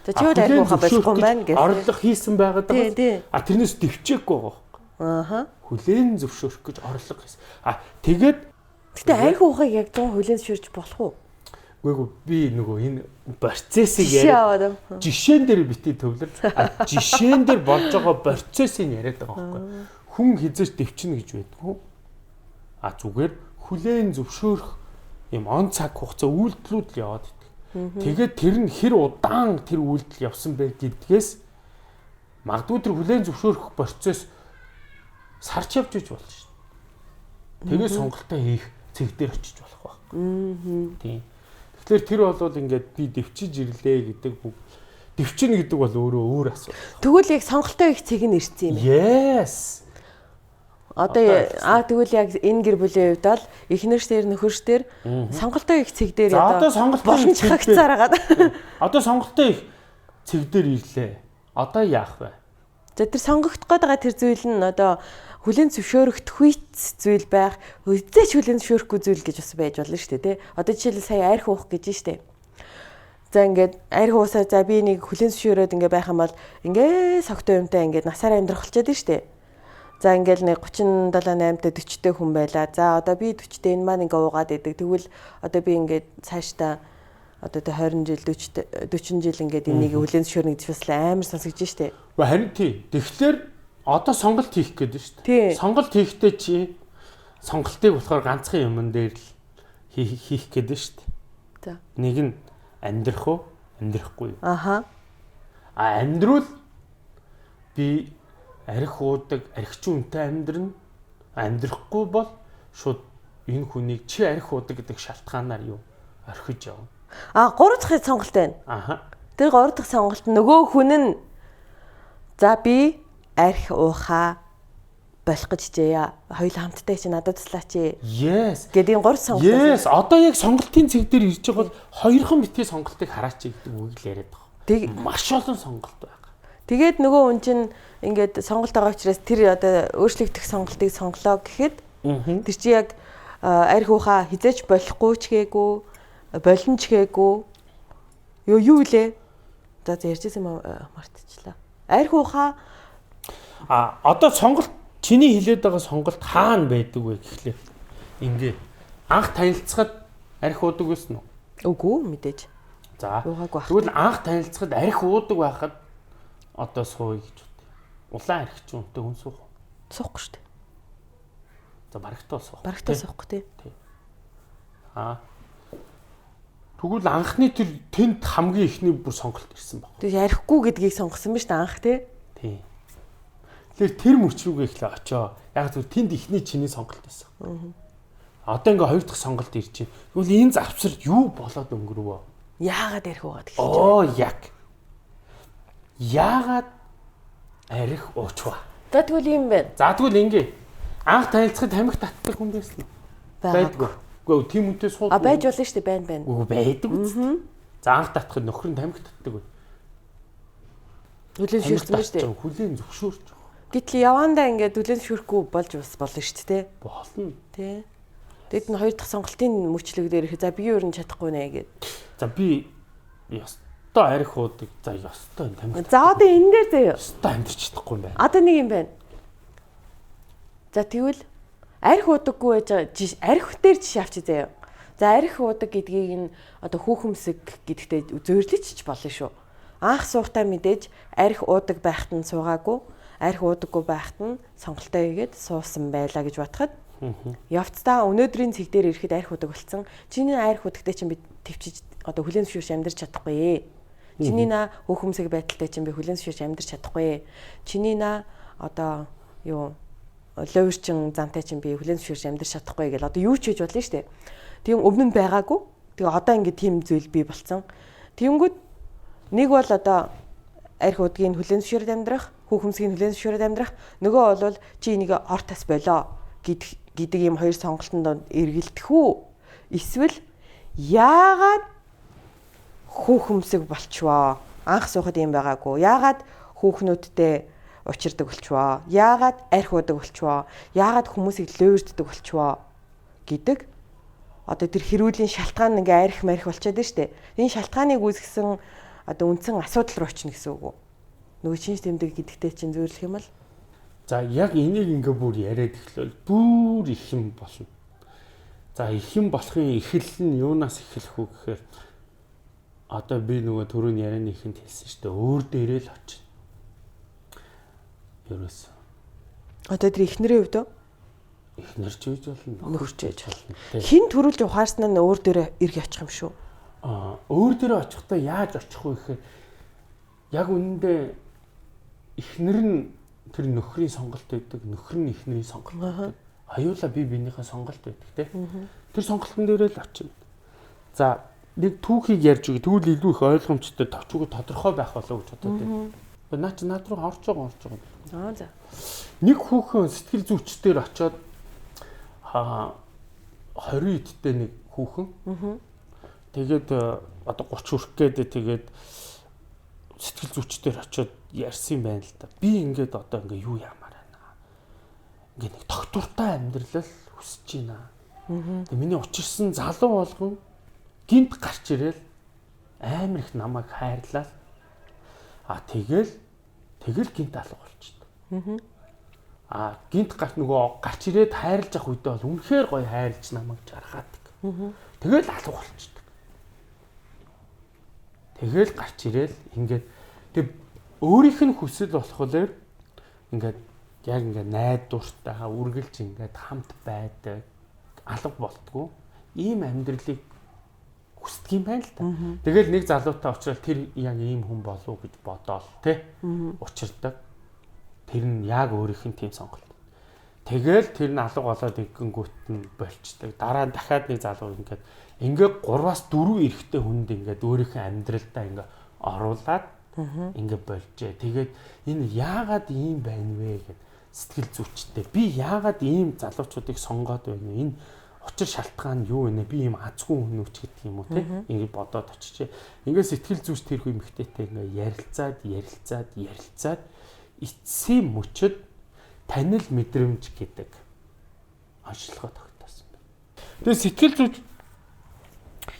Speaker 1: За чи өөр арх ууха болохгүй юм байна гэж.
Speaker 2: Орлого хийсэн байгаад байгаа. Тэрнээс дэвчээгүй байгаа. Хүлээн зөвшөөрөх гэж орлого хийсэн. Тэгээд
Speaker 1: гэтээ арх уухыг яг 100 хүлээн зөвшөөрч болох уу?
Speaker 2: Үгүй би нөгөө энэ процессыг яриад жишээн дээр битгий төвлөр. Жишээн дээр болж байгаа процессыг яриад байгаа байхгүй. Хүн хизээч дэвчнэ гэж байдгүй. Зүгээр хүлээн зөвшөөрөх юм он цаг хугацаа үйлдэлүүд л яваад идэг. Тэгээд тэр нь хэр удаан тэр үйлдэл явсан бэ гэдгээс магадгүй тэр хүлээн зөвшөөрөх процесс сарч явж иж болно шүү дээ. Тэгээд сонголтоо хийх цэг дээр очиж болох байхгүй. Тийм. Тэгэхээр тэр бол ингээд би дэвчиж ирлээ гэдэг үг. Дэвчнэ гэдэг бол өөрөө өөр асуудал.
Speaker 1: Тэгвэл яг сонголтоо их цэг нь ирсэн юм
Speaker 2: байна. Yes.
Speaker 1: Одоо тэгвэл яг энэ гэр бүлийн хувьд л эхнэрчдэр нөхөрчдэр сонголтоо их цэг дээр
Speaker 2: одоо сонголтоо
Speaker 1: их хагцаараад
Speaker 2: одоо сонголтоо их цэг дээр ирлээ. Одоо яах вэ?
Speaker 1: За тэр сонгогдох гээд байгаа тэр зүйл нь одоо хүлээн зөвшөөрөх хүйц зүйл байх, үзээч хүлээн зөвшөөрөхгүй зүйл гэж бас байж болно шүү дээ, тий. Одоо жишээлбэл сая арх уух гэж штэ. За ингээд арх уусаа за би нэг хүлээн зөвшөөрөөд ингээ байх юм бол ингээ согтой юмтай ингээ насаараа амьдрах болчиход нь штэ. За ингээл нэг 37 8-тай 40-тэй хүн байлаа. За одоо би 40-тэй энэ маань ингээ уугаад идэг. Тэгвэл одоо би ингээд цаашдаа одоо 20 жил 40 жил ингээд энийг хүлээн зөвшөөрнө гэж бас амар сонсогдож штэ.
Speaker 2: Харин тий. Тэгэхээр одоо сонголт хийх гээд шүү дээ. Сонголт хийхдээ чи сонголтыг болохоор ганцхан юмн дээр л хийх гээд шүү дээ.
Speaker 1: За.
Speaker 2: Нэг нь амьдрах уу, амьдрахгүй юу? Амьдрал би арх уудаг, архичин үнтэй амьдрна. Амьдрахгүй бол шууд энэ хүнийг чи арх уудаг гэдэг шалтгаанаар юу орхиж явна.
Speaker 1: 3 дахь сонголт байна. Тэр 3 дахь сонголт нөгөө хүн нь за би арх уухаа болох гэж чийя. Хоёул хамтдаа чи надад туслаач.
Speaker 2: Yes.
Speaker 1: Гэдэг 3 сонголт.
Speaker 2: Yes. Одоо яг сонголтын цэг дээр ирж байгаа бол хоёрхан битгий сонголтыг хараач гэдэг үг л яриад байгаа. Маш олон сонголт байна.
Speaker 1: Тэгээд нөгөө хүн чинь ингээд сонголт байгаа учраас тэр одоо өөрчлөгдөх сонголтыг сонглоо гэхэд тэр чи яг арх уухаа хизээч болохгүй ч гээгүй, болон ч гээгүй. Юу илээ? За ярьжсэн юм мартчихлаа. Арх уухаа
Speaker 2: одоо сонголт чиний хэлээд байгаа сонголт хаана байдаг вэ гэхлээр ингээ анх танилцахад арх уудаг байсан уу?
Speaker 1: Үгүй мэдээж.
Speaker 2: За. Тэгвэл анх танилцахад арх уудаг байхад одоо сууя гэж бод. Улаан арх ч үнтэй хүн суух.
Speaker 1: Суухгүй шүү дээ.
Speaker 2: За барагтаа суух.
Speaker 1: Барагтаа суухгүй тий.
Speaker 2: Тэгвэл анхны тэр тэнд хамгийн ихний бүр сонголт ирсэн баг.
Speaker 1: Тэг ярихгүй гэдгийг сонгосон биз дээ анх тий.
Speaker 2: Тийм. Тэгэхээр тэр мөч рүүгээ ихлэ очоо. Яг зөв тэнд ихний чиний сонголт байсан. Одоо ингээ хоёр дахь сонголт ирж байна. Тэгвэл энэ завсар юу болоод өнгөрвөө?
Speaker 1: Яагаад ярих байгаа гэж.
Speaker 2: Яг. Яагаад арих уучваа?
Speaker 1: За тэгвэл юм байна.
Speaker 2: За тэгвэл ингээ анх танилцахад тамхи татдаг хүн байсан. Байдгүй. Үгүй тийм үнтэй сууд.
Speaker 1: Байж болно шүү дээ байна.
Speaker 2: Үгүй байдаг үст. За анх татахад нөхөр нь тамхи татдаг бай.
Speaker 1: Хүлэн зөвшөөрсөн биз дээ.
Speaker 2: Хүлэн зөвшөөрч.
Speaker 1: Гэтэл явандаа ингээд хүлэн зөвшөөрөхгүй болж болно шүү дээ.
Speaker 2: Болно.
Speaker 1: Тий. Тэгэд нь хоёр дахь сонголтын мөчлөг дээр их за би юу ч чадахгүй нэ гэд.
Speaker 2: За би ёстой арих уудаг. За ёстой тамхи.
Speaker 1: За одоо энэ дээр заяа.
Speaker 2: Ёстой амьдч чадахгүй юм байна.
Speaker 1: Одоо нэг юм байна. За тэгвэл арих уудаггүй байж байгаа арих дээр жишээ авчи заяа. За арих уудаг гэдгийг нь одоо хүүхэмсэг гэдэгтээ зөөрлөж болно шүү. Анх суухтаа мэдээж арих уудаг байхад нь суугаагүй, арих уудаггүй байхад нь сонголтоо хийгээд суусан байлаа гэж бодоход явцдаа өнөөдрийн цэг дээр ирэхэд арих удаг болсон. Чиний арих удагтай чинь би төвчиж одоо хүлэн зөвшөөрч амьдарч чадахгүй. Чиний наа хүүхэмсэг байдалтай чинь би хүлэн зөвшөөрч амьдарч чадахгүй. Чиний наа одоо юу ловерчин зантай чинь би хүлэн зөвшөөрч амьдарч чадахгүй гэл одоо юу ч хийж болно шүү дээ. Тийм өмнө нь байгаагүй. Тэгээ одоо ингэ тийм зүйл бий болсон. Тэнгүүд нэг бол одоо арх удгийн хүлэн зөвшөөрөд амьдрах, хүүхэмсгийн хүлэн зөвшөөрөд амьдрах, нөгөө бол чи энийг ор тас болоо гэдэг ийм хоёр сонголтонд эргэлдэх үү? Эсвэл яагаад хүүхэмсэг болчихвоо? Анх суухад юм байгаагүй. Яагаад хүүхнүүдтэй учирдаг болчихвоо? Яагаад арх удаг болчихвоо? Яагаад хүмүүсийг лөөрддөг болчихвоо гэдэг одоо тэр хэрүүлийн шалтгаан ингээ арх марх болчиход байна шүү дээ. Энэ шалтгааныг үүсгэсэн одоо үндсэн асуудал руу очно гэсэн үг үү? Нөгөө шинж тэмдэг гэдэгтэй чинь зөвөрлөх юм бол
Speaker 2: за яг энийг ингээ бүр яриад эхлэвэл бүр их юм болно. За их юм болохын эхлэл нь юунаас эхлэх үү гэхээр одоо би нөгөө түрүүний ярианы ихэнд хэлсэн шүү дээ. Өөр дээрээ л очино. Ерөөс.
Speaker 1: Одоо тэр эхнэрийн хувьд
Speaker 2: Эхнэрч үйж болно.
Speaker 1: нөхөрч үйж болно. Хин төрүүлж ухаарсан нь өөр дээрээ ирэх очих юм шүү.
Speaker 2: Өөр дээрээ очихдаа яаж очих вэ гэхээр яг үнэндээ эхнэр нь тэр нөхрийн сонголт байдаг, нөхөр нь эхнэрийн сонголт байдаг. Аюулаа бие биенийхээ сонголт байдаг те. Тэр сонголтын дээрээ л очино. За нэг түүхийг ярьж өгье. Тэгвэл илүү их ойлгомжтой товчгүй тодорхой байх болов гэж бодоод байна. Наа чи над руу орж байгаа.
Speaker 1: За.
Speaker 2: Нэг хүүхэн сэтгэл зүйчдээр очиод 20 эдтэй нэг хүүхэн. Тэгээд одоо 30 хүрэх гээд тэгээд сэтгэл зүйчдээр очиод ярьсан юм байна л да. Би ингээд одоо ингээ юу яамаар байна. Ингээ нэг тогтвортой амьдрал хүсэж байна. Тэгээд миний учирсан залуу болгон гинт гарч ирэл амар их намайг хайрлаа. Тэгэл гинт алга болчихсон. Гинт гарт нөгөө гарч ирээд хайрлаж явах үедээ бол үнэхээр гоё хайрлаж намайг жаргаадаг. Тэгэл алга болчихсон. Тэгэл гарч ирээл ингээд тэг өөрийнх нь хүсэл болохоор ингээд яг ингээд найдвартай үргэлж ингээд хамт байдаг алга болтгоо ийм амьдралыг хүсдэг юм байна л та. Тэгэл нэг залуутай очрол тэр яг ийм хүн болов гэж бодоол тэ учирдаг. Тэр нь яг өөрийнх нь тийм сонголт. Тэгэл тэр нь алга болоод ингэнгүүт нь болчдаг. Дараа нь дахиад нэг залуу ингээд 3-4 эрэхтэй хүнд ингээд өөрийнхөө амьдралдаа ингээд оруулаад ингээд болжээ. Тэгээд энэ яагаад ийм байна вэ гэд сэтгэл зүйчтэй. Би яагаад ийм залуучуудыг сонгоод байна вэ? Энэ учир шалтгаан юу вэ? Би ийм азгүй хүнөөч гэдэг юм уу те? Ингээд бодоод очижээ. Ингээд сэтгэл зүйч тэрхүү эмэгтэйтэй ингээд ярилцаад эцсийн мөчөд танил мэдрэмж гэдэг онцлогоо тогтоосон байна. Тэгээд сэтгэл зүйч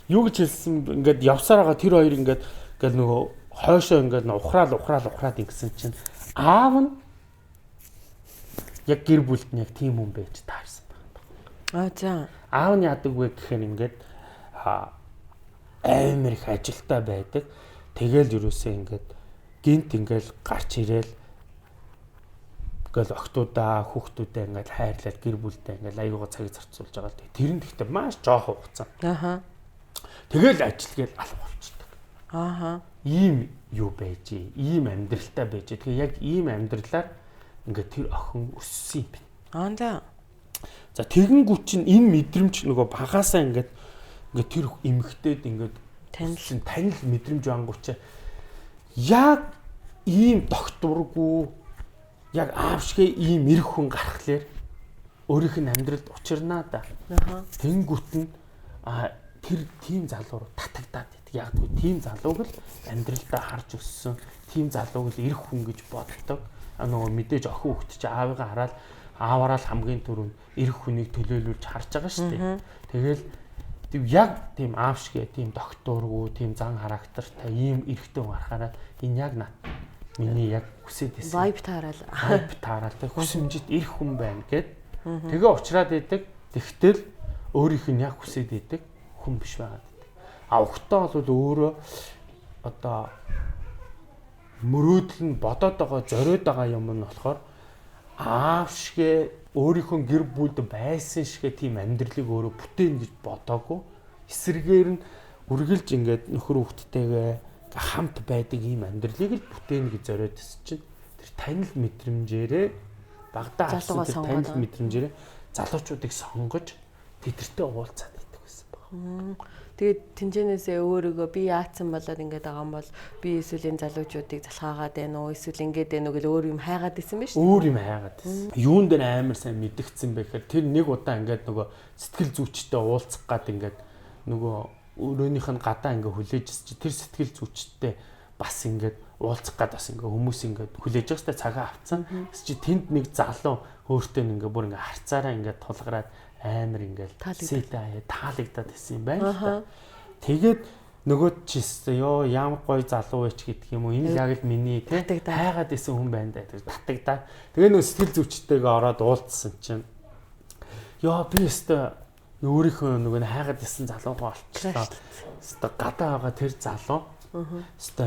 Speaker 2: юу гэж хэлсэн ингээд явсаар байгаа тэр хоёр ингээд нөгөө хойшоо ингээд ухраал ингэсэн чинь аав нь яг гэр бүлд нь яг тийм хүн байж таарсан байна.
Speaker 1: За.
Speaker 2: Аав нь яадаг вэ гэхээр ингээд амар их ажилтаа байдаг. Тэгэл юусээ ингээд гинт ингээд гарч ирээл ингээл охтуудаа, хүүхдүүдээ ингээл хайрлаад гэр бүлдээ ингээл аюугаа цагийг зарцуулж байгаа л тэр нь гэхдээ маш жоох хугацаа.
Speaker 1: Аха.
Speaker 2: Тэгэл ажилгээл алга болчихдог.
Speaker 1: Аха.
Speaker 2: Ийм юу байж, ийм амьдралтай байж. Тэгээ яг ийм амьдралаар ингээд тэр охин өссөн юм байна.
Speaker 1: Аанда.
Speaker 2: За тэгэнгүүт чинь энэ мэдрэмж нөгөө багаасаа ингээд тэр эмэгтэйд ингээд танил мэдрэмж ангуучаа яг ийм докторгүй яг аав шигээ ийм эрх хүн гарахлаар өөрийнх нь амьдралд учирнаа да. Тэнгүүт нь тэр тийм залуу руу татагдаад байдаг. Ягдгүй тийм залууг л амьдралдаа харж өссөн, тийм залууг л эрх хүн гэж боддог. Нөгөө мэдээж охин хөвгт чи аавыгаа хараад ааваараа л хамгийн түрүүнд эрх хүнийг төлөөлүүлж харж байгаа шүү дээ. Тэгэл яг тийм аав шигээ, тийм докторгүй, тийм зан характертай ийм эрхтэй хүн харахаараа энэ яг над миний яг хүсэж байсан.
Speaker 1: Vibe таарал.
Speaker 2: Тэг хүсэмжит эрх хүн байна гэд. Тэгээ уучраад идэг. Тэгтэл өөрийнх нь яг хүсэж идэг хүн биш байгаад идэг. Ухтаа бол өөрөө одоо мөрөөдөл нь бодоод байгаа, зориод байгаа юм нь болохоор аав шигээ өөрийнхөө гэр бүлд байсан шигээ тийм амьдралыг өөрөө бүтээн гэж бодоогүй. Эсрэгээр нь үргэлж ингээд нөхөр хүүхдтэйгээ хамт байдаг ийм амьдралыг л бүтээн гэж зориод өсч чинь тэр танил мэдрэмжээрээ багтаа авсан тэр танил мэдрэмжээрээ залуучуудыг сонгож тэдэртэй уулзаад байдаг гэсэн баг.
Speaker 1: Тэгээд тэнцэнээсээ өөрийгөө би яатсан болоод ингээд байгаа юм бол би эсвэл энэ залуучуудыг залхаагаад байна уу эсвэл ингээд байна уу гэж өөр юм хайгаад исэн байж.
Speaker 2: Өөр юм хайгаад исэн. Юун дээр амар сайн мэдгдсэн бэ гэхээр тэр нэг удаа ингээд нөгөө сэтгэл зүйчтэй уулзах гад ингээд нөгөө өөрөөнийх нь гадаа ингээд хүлээж чи тэр сэтгэл зүйчтэй бас ингээд уулзах гад бас ингээд хүмүүс ингээд хүлээж байгаа сте цагаа авцсан. Чи тэнд нэг залуу өөртөө ингээд бүр ингээд харцаараа ингээд тулгараад амар ингээд таалагдаад исэн юм байна л та. Тэгээд нөгөө чисээ ёо ямар гоё залуу байж гэдэг юм уу энэ яг л миний те хайгаад исэн хүн байна да гэж татагдаа. Тэгээ нөгөө сэтгэл зүйчтэйгээ ороод уулзсан чинь ёо би өстө өөрийнхөө нөгөө хайгаад исэн залуугаа олчлаа. Өстө гадаа байгаа тэр залуу өстө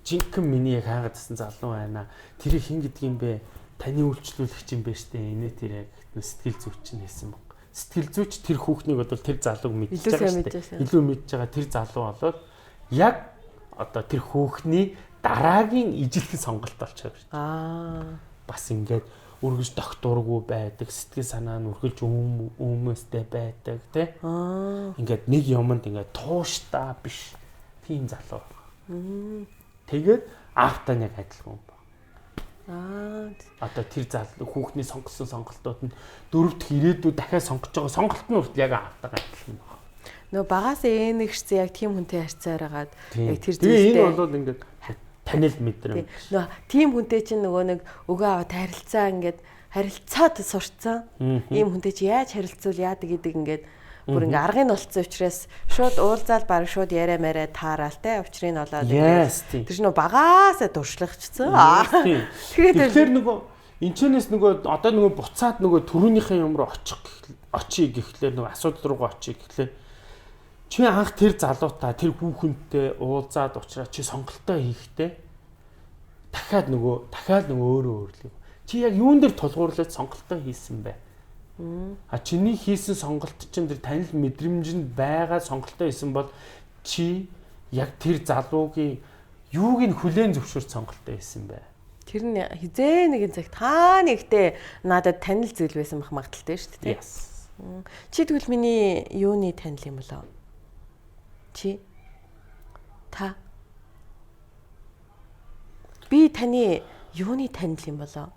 Speaker 2: жинхэнэ миний яг хайгаад исэн залуу байна. Тэрийг хэн гэдэг юм бэ? Таны үйлчлүүлэгч юм бэ штэ. Инээ тэр яг сэтгэл зүйч нь хэлсэн баг. Сэтгэл зүйч тэр хүүхнийг бол тэр залууг мэдж байгаа шүү дээ. Илүү мэдж байгаа тэр залуу болоод яг одоо тэр хүүхний дараагийн ижилхэн сонголт болчихоо шүү дээ. Бас ингээд үргэлж докторгүй байдаг, сэтгэл санаа нь үргэлж өмөөстэй байдаг тий. Ингээд нэг юмд ингээд тууштай биш тийм залуу. Тэгээд аавтаа яг адилхан юм. Одоо тэр залуу хүүхний сонгосон сонголтууд нь дөрөвт ирээдүйд дахиад сонгож байгаа сонголт нь үрт яг аавтайгаа адилхан байна.
Speaker 1: Нөө багаас энэгчсэн яг тийм хүнтэй харьцаараад яг тэр
Speaker 2: зүйлтэй. Энэ бол ингээд танил мэдрэмж.
Speaker 1: Нөө тийм хүнтэй чинь нөгөө нэг өгөө аваад харилцаа ингээд харилцаад сурцсан. Ийм хүнтэй чи яаж харилцуул яадаг гэдэг ингээд бүр ингээ аргыг нь олцсон учраас шууд уулзаал баг шууд яриа мараа таараалтай учрыг нь олоод
Speaker 2: тэр
Speaker 1: чинь багаасаа дуршлагчсан.
Speaker 2: Тэгэхээр нөгөө энэчнээс нөгөө одоо нөгөө буцаад нөгөө төрөөнийхээ юм руу очие гэхлээр нөгөө асуудал руугаа очие гэхлээр чи анх тэр залуутаа тэр хүүхэнтэй уулзаад уулзраа чи сонголтоо хийхдээ дахиад нөгөө өөрөө өөрлөв. Чи яг юун дээр тулгуурлаад сонголтоо хийсэн бэ? Чиний хийсэн сонголт чинь тэр танил мэдрэмжинд байгаа сонголтоо хийсэн бол чи яг тэр залуугийн юуг нь хүлээн зөвшөөрч сонголтоо хийсэн бэ?
Speaker 1: Тэр нь хизээ нэгэн цаг та нэгтээ надад танил зүйл байсан бах магадaltaй шүү дээ. Чи тэгвэл миний юуны танил юм болоо? Чи та би таны юуны танил юм болоо?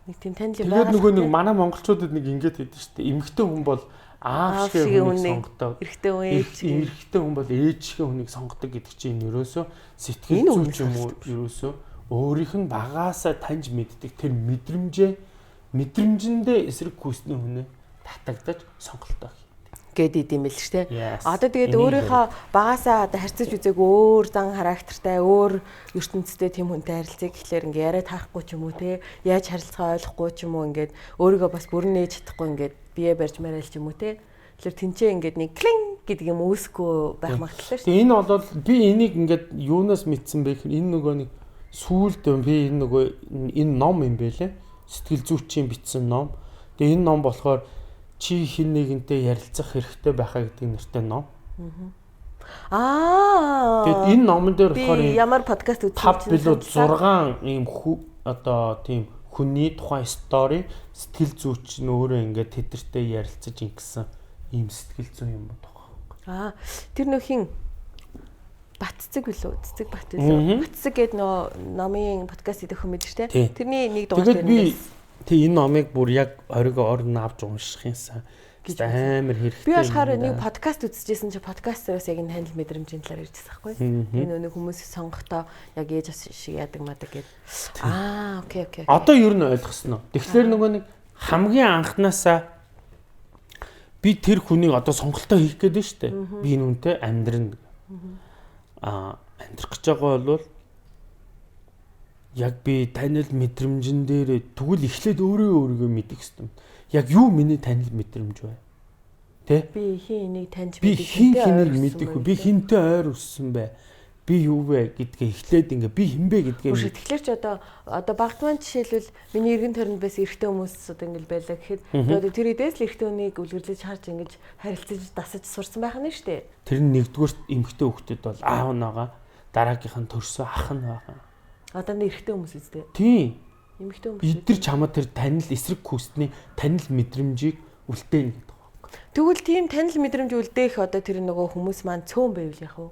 Speaker 1: Нэг тийм танил юм
Speaker 2: байна. Тэгээд нөгөө нэг манай монголчуудад нэг ингэж хэлдэг шүү дээ. Эмэгтэй хүн бол аав шиг хүнийг сонгодог. Эрэгтэй хүн бол ээж шиг хүнийг сонгодог гэдэг чинь ерөөсөө сэтгэл зүйч юм уу? Ерөөсөө өөрийнх нь багаасаа таньж мэддэг тэр мэдрэмжэндээ эсрэг хүсний хүнээ татагдаж сонголтоо
Speaker 1: гээд идэм бэл ч тийм. Одоо тэгээд өөрийнхөө багаасаа одоо харьцаж үзээгүй өөр зан характертай өөр ертөнцтэй тийм хүнтэй харилцах гэхлээр ингээ яриад харахгүй ч юм уу те яаж харилцаа ойлгохгүй ч юм уу ингээд өөрийгөө бас бүрэн нээж чадахгүй ингээд бие барьж марайл ч юм уу те. Тэгэхээр тэнцээ ингээд нэг клин гэдэг юм үүсэхгүй байх магадaltaй шүү.
Speaker 2: Энэ бол би энийг ингээд юунаас мэдсэн бэ гэхээр энэ нөгөө нэг сүүлд би энэ нөгөө энэ ном юм байлээ. Сэтгэл зүйчийн бичсэн ном. Тэгээ энэ ном болохоор чи хин нэгэнтэй ярилцах хэрэгтэй байхаа гэдэг нэртэй ном. Тэгээд энэ номон дээр болохоор
Speaker 1: ямар подкаст үзсэн
Speaker 2: 5 билүү 6 ийм одоо тийм хүний тухайн стори сэтгэл зүйч нь өөрөө ингээд тэдэртэй ярилцаж ингэсэн ийм сэтгэл зүй юм байна.
Speaker 1: Тэр нөхин Батцэг билүү? Цэцэг бат билүү? Батцэг гэдэг номын подкаст идэх юм мэдэрч тэ. Тэрний нэг дугаар дээр
Speaker 2: энэ номыг бүр яг оройн авч унших юмсан. Амар хэрэгтэй.
Speaker 1: Би болохоор нэг подкаст үзчихсэн чи подкастероос яг энэ танил мэдрэмжийн талаар ярьжсэн байхгүй. Энэ нэг хүмүүс сонгохдоо яг ээж шиг яадаг мадаг гэд. Окей.
Speaker 2: Одоо юу н ойлгосноо. Тэгэхээр нөгөө нэг хамгийн анханасаа би тэр хүнийг одоо сонголтоо хийх гээд нь штэ. Би энэ үнтэй амьдрна. Амьдрах гэж байгаа бол яг би танил мэдрэмжэн дээр тэгвэл эхлээд өөрийгөө мэдэх хэрэгтэй. Яг юу миний танил мэдрэмж вэ? Тэ?
Speaker 1: Би хин энийг таньж
Speaker 2: би хинэнийг мэдэх үү? Би хинтэй ойр өссөн бай. Би юу вэ гэдгээ эхлээд ингээ би хин бэ гэдгээ.
Speaker 1: Тэгэхээр ч одоо багтман жишээлбэл миний эргэн тойронд байсан эрэгтэй хүмүүс одоо ингээл байлаа гэхэд одоо тэр идээс л эрэгтэй хүнийг үлгэрлэж харж ингэж харилцаж дасаж сурсан байх нь шүү дээ.
Speaker 2: Тэр нь нэгдүгээр эмэгтэй хүүхдэд бол аав наага дараагийнх нь төрсөн ах нь байгаа.
Speaker 1: Одоо нэг эрэгтэй хүмүүс үстэй.
Speaker 2: Тийм.
Speaker 1: Эмэгтэй хүмүүс.
Speaker 2: Эдгэр чамд тэр танил эсрэг хүсний танил мэдрэмжийг үлдээн гэдэг байна.
Speaker 1: Тэгвэл тийм танил мэдрэмж үлдээх одоо тэр нөгөө хүмүүс маань цөөн байвал яах вэ?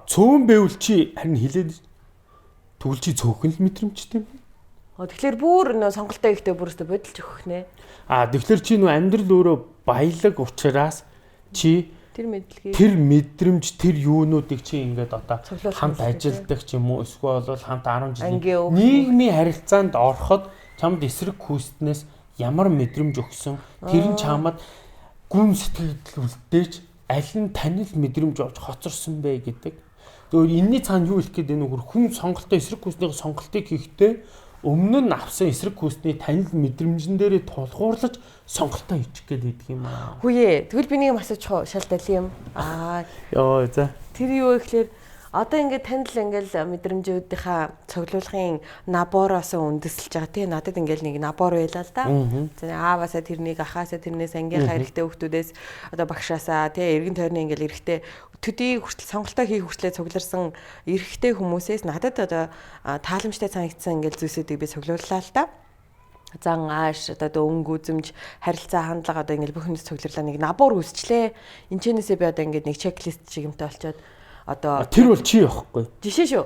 Speaker 2: Цөөн байвал чи харин хилээд тэгвэл чи цөөхөн л мэдрэмжтэй юм.
Speaker 1: Тэгэхээр бүр нөө сонголтоо ихтэй бүрөөсөө бодолж өгөх нэ.
Speaker 2: Тэгэхээр чи нөө амьдрал өөрөө баялаг учраас чи
Speaker 1: тэр мэдлэгийг
Speaker 2: тэр мэдрэмж тэр юунуудыг чи ингээд одоо хамт ажилдаг ч юм уу эсвэл бол хамт 10 жилийн нийгмийн харилцаанд ороход чамд эсрэг хүүснээс ямар мэдрэмж өгсөн тэр нь чамд гүн сэтгэл үлдээж аль нь танил мэдрэмж олж хоцорсон бэ гэдэг. Тэгэхээр энэний цаана юу хэлэх гээд энэ хүн сонголтоо эсрэг хүүснийхээ сонголтыг хийхдээ өмнө нь авсан эсрэг хүүсний танил мэдрэмжэн дээрээ тулгуурлаж сонголтоо хийчих гээд байдаг юм аа.
Speaker 1: Хүүе. Тэгвэл би нэг юм асууж шалтгаалсан юм.
Speaker 2: Йоо за.
Speaker 1: Тэр юу гэхээр одоо ингээд танил ингээл мэдрэмжүүдийнхаа цоглуулгын набороос үндэслэж байгаа тий надад ингээл нэг набор байлаа л да. Ааваасаа тэрнийг ахаасаа тэрнээс ангийнхаа эрэгтэй хүүхдүүдээс одоо багшаасаа тий эргэн тойрны ингээл эрэгтэй төдий хүртэл сонголтоо хийх хүртлээр цугларсан эрэгтэй хүмүүсээс надад одоо тааламжтай санагдсан ингээл зүйлсүүдийг би цуглууллаа л да. Зан ааш одоо өнгө үзэмж харилцаа хандлага одоо ингээл бүх юмс цугларлаа нэг набор үсчлээ. Энчнээсээ би одоо ингээд нэг чеклист шиг юмтай болчоод одоо
Speaker 2: тэр бол чи явахгүй.
Speaker 1: Жишээ шүү.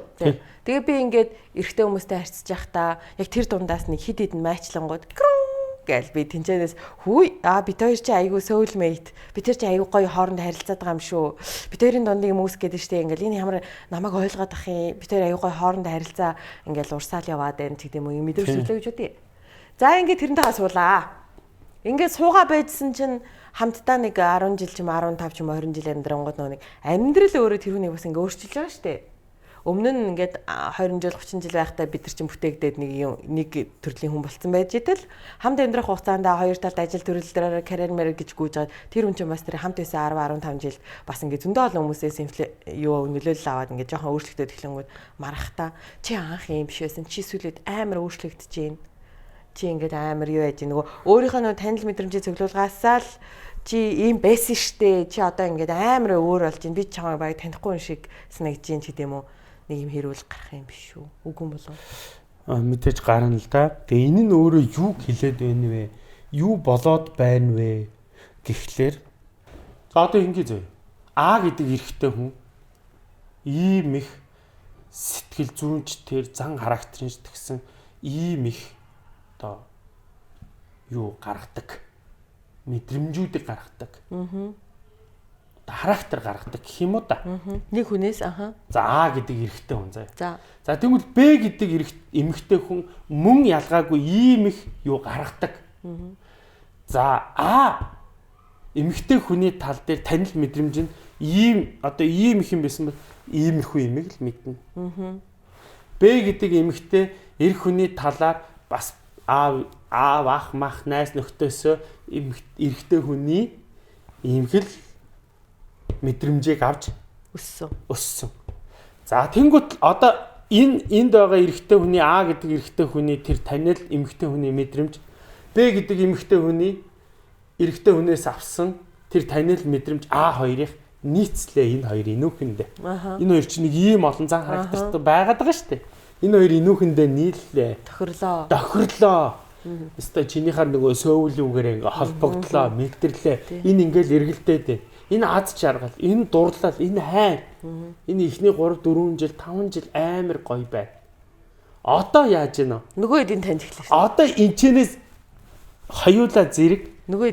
Speaker 1: Тэгээ би ингээд эрэгтэй хүмүүстэй харьцаж байхдаа яг тэр дундаас нэг хид хидэн майчлангууд гээл би тэнцэнээс хүй бид хоёр чи айгүй soulmate бид хоёр чи айгүй гоё хооронд харилцаад байгаа юм шүү. Бид хоёрын дундын хүмүүс гэдэг штеп ингээл энэ ямар намайг ойлгоод ах юм бид хоёр айгүй гоё хооронд харилцаа ингээл урсаал яваад байна ч гэдэг юм уу мэдрэмжлээ гэж үгүй. За ингээд тэрнтэйгээ суулаа. Ингээд суугаа байжсэн чинь хамтдаа нэг 10 жил ч юм 15 ч юм 20 жил амьдрангууд нэг амьдрал өөрөө тэр хүнийг бас ингээ өөрчилж байгаа штэ. Өмнө нь ингээд 20 жил 30 жил байхдаа бид нар чинь бүтээгдээд нэг төрлийн хүн болцсон байж итэл хамт амьдрах хугацаанд хоёр талд ажил төрөлдрөөр карьер мэрэг гэж гүйж байгаа тэр хүн чинь бас тэр хамт байсан 10 15 жил бас ингээ зөндөө олон хүмүүсээс юу нөлөөлөл аваад ингээ жоохон өөрчлөгдөд эхлэнгүүд марахта чи анх юм биш байсан чи сүлээд амар өөрчлөгдөж гин чи ингээд амар юу яаж нөгөө өөрийнхөө нөгөө танил мэдрэмжийн цуглуулгаасаа л чи ийм байсан штэ чи одоо ингээд амар өөр болж байна би чамайг баг танихгүй юм шиг санагдаж байна ч гэдэм үү нэг юм хэрүүл гарах юм биш үү үгүй болов
Speaker 2: мэдээж гарна л да. Тэгээ энэ нь өөрөө юу хэлээд байна вэ? Юу болоод байна вэ? Гэхдээ за одоо ингэ зөө. Гэдэг эрэгтэй хүн ийм их сэтгэл зүйнч тэр зан характерын тэгсэн ийм их одоо юу гаргадаг мэдрэмжүүдийг гаргадаг. Характер гаргадаг гэх юм уу да.
Speaker 1: Нэг хүнээс
Speaker 2: За гэдэг эрэгтэй хүн заяа.
Speaker 1: За
Speaker 2: тэгвэл Б гэдэг эмэгтэй хүн мөн ялгаагүй ийм их юу гаргадаг. За эмэгтэй хүний тал дээр танил мэдрэмж нь ийм одоо ийм их юм байсан бол ийм их үү имийг л мэднэ. Б гэдэг эмэгтэй эр хүний талаар бас аав ах мах найз нөхдөсөө эрэгтэй хүний иймхэл мэдрэмжийг авч өссөн. За тэнгуут одоо энд байгаа эрэгтэй хүний А гэдэг эрэгтэй хүний тэр танил эмэгтэй хүний мэдрэмж, Б гэдэг эмэгтэй хүний эрэгтэй хүнээс авсан тэр танил мэдрэмж А хоёрыг нийцлээ энэ хоёр инүүхэндээ. Энэ хоёр чинь нэг ийм олон зан характертай байгаад байгаа шүү дээ. Энэ хоёр инүүхэндээ нийллээ. Тохирлоо. Өстой чинийхаар нөгөө сөөвлүүгээр ингээ холбогдлоо, мэдрлээ. Энэ ингээл эргэлдээд байна. Энэ аз жаргал, энэ дурлал, энэ хайр. Энэ ихний 3 4 жил, 5 жил амар гоё бай. Одоо яаж гэнэ?
Speaker 1: Нөгөө эдийн танд эхлэв.
Speaker 2: Одоо энэчнээс хоёулаа зэрэг нөгөө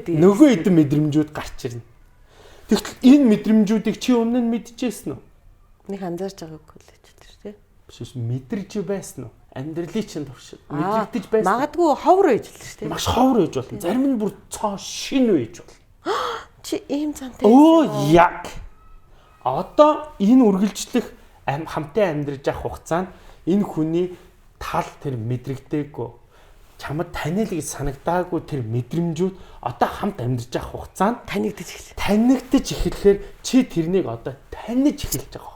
Speaker 2: эдийн мэдрэмжүүд гарч ирнэ. Тэгтэл энэ мэдрэмжүүдийг чи өмнө нь мэдчихсэн үү?
Speaker 1: Нэг анзаарч байгаагүй л гэж тэр тий.
Speaker 2: Биш мэдэрч байсан уу? Амьдралын чинь туршид мэдрэгдэж байсан.
Speaker 1: Магадгүй ховор ээж л шүү дээ.
Speaker 2: Маш ховор ээж болно. Зарим нь бүр цоо шин ээж болно.
Speaker 1: Чи ийм зантай.
Speaker 2: Оо яг. Одоо энэ үргэлжлэх хамтан амьдарч явах хугацаанд энэ хүний тал тэр мэдрэгдээгүй чамд танил гэж санагдаагүй тэр мэдрэмжүүд одоо хамт амьдарч явах хугацаанд танигдаж эхлэхээр чи тэрнийг одоо таних эхэлж байгаа.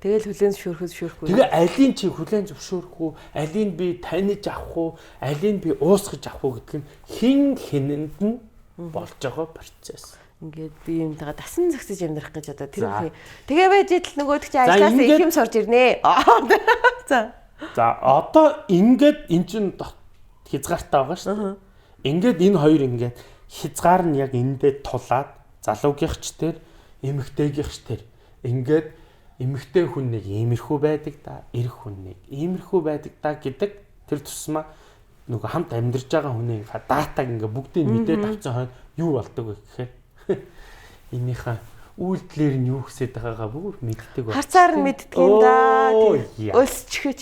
Speaker 1: Тэгэл хүлээн зөвшөөрөхгүй.
Speaker 2: Тэгээ алийг чи хүлээн зөвшөөрөх үү, алийг би таних авах уу, алийг би уусгаж авах уу гэдэг нь хинэнд нь болж байгаа процесс.
Speaker 1: Ингээд би юмтайгаа дасан зөксөж амьдрах гэж одоо тэр үхий. Тэгээ байж идэл нөгөөд чи ажлаас их юм сурж ирнэ.
Speaker 2: За одоо ингээд эн чин хязгаартай байгаа шүү дээ. Ингээд энэ хоёр ингээд хязгаар нь яг эндээ тулаад залуугийнч тэр эмэгтэйгийнч тэр ингээд эмэгтэй хүн нэг иймэрхүү байдаг да, эрэг хүн нэг иймэрхүү байдаг да гэдэг тэр тусмаа нөгөө хамт амьдарч байгаа хүний датаг ингээ бүгдийг мэдээд авсан хойно юу болдог вэ гэхээр энийхээ үйлдэлээр нь юу хэсэд байгаагаа бүр мэддэг байна.
Speaker 1: Харцаар нь мэддэг юм да. Өсчихөж.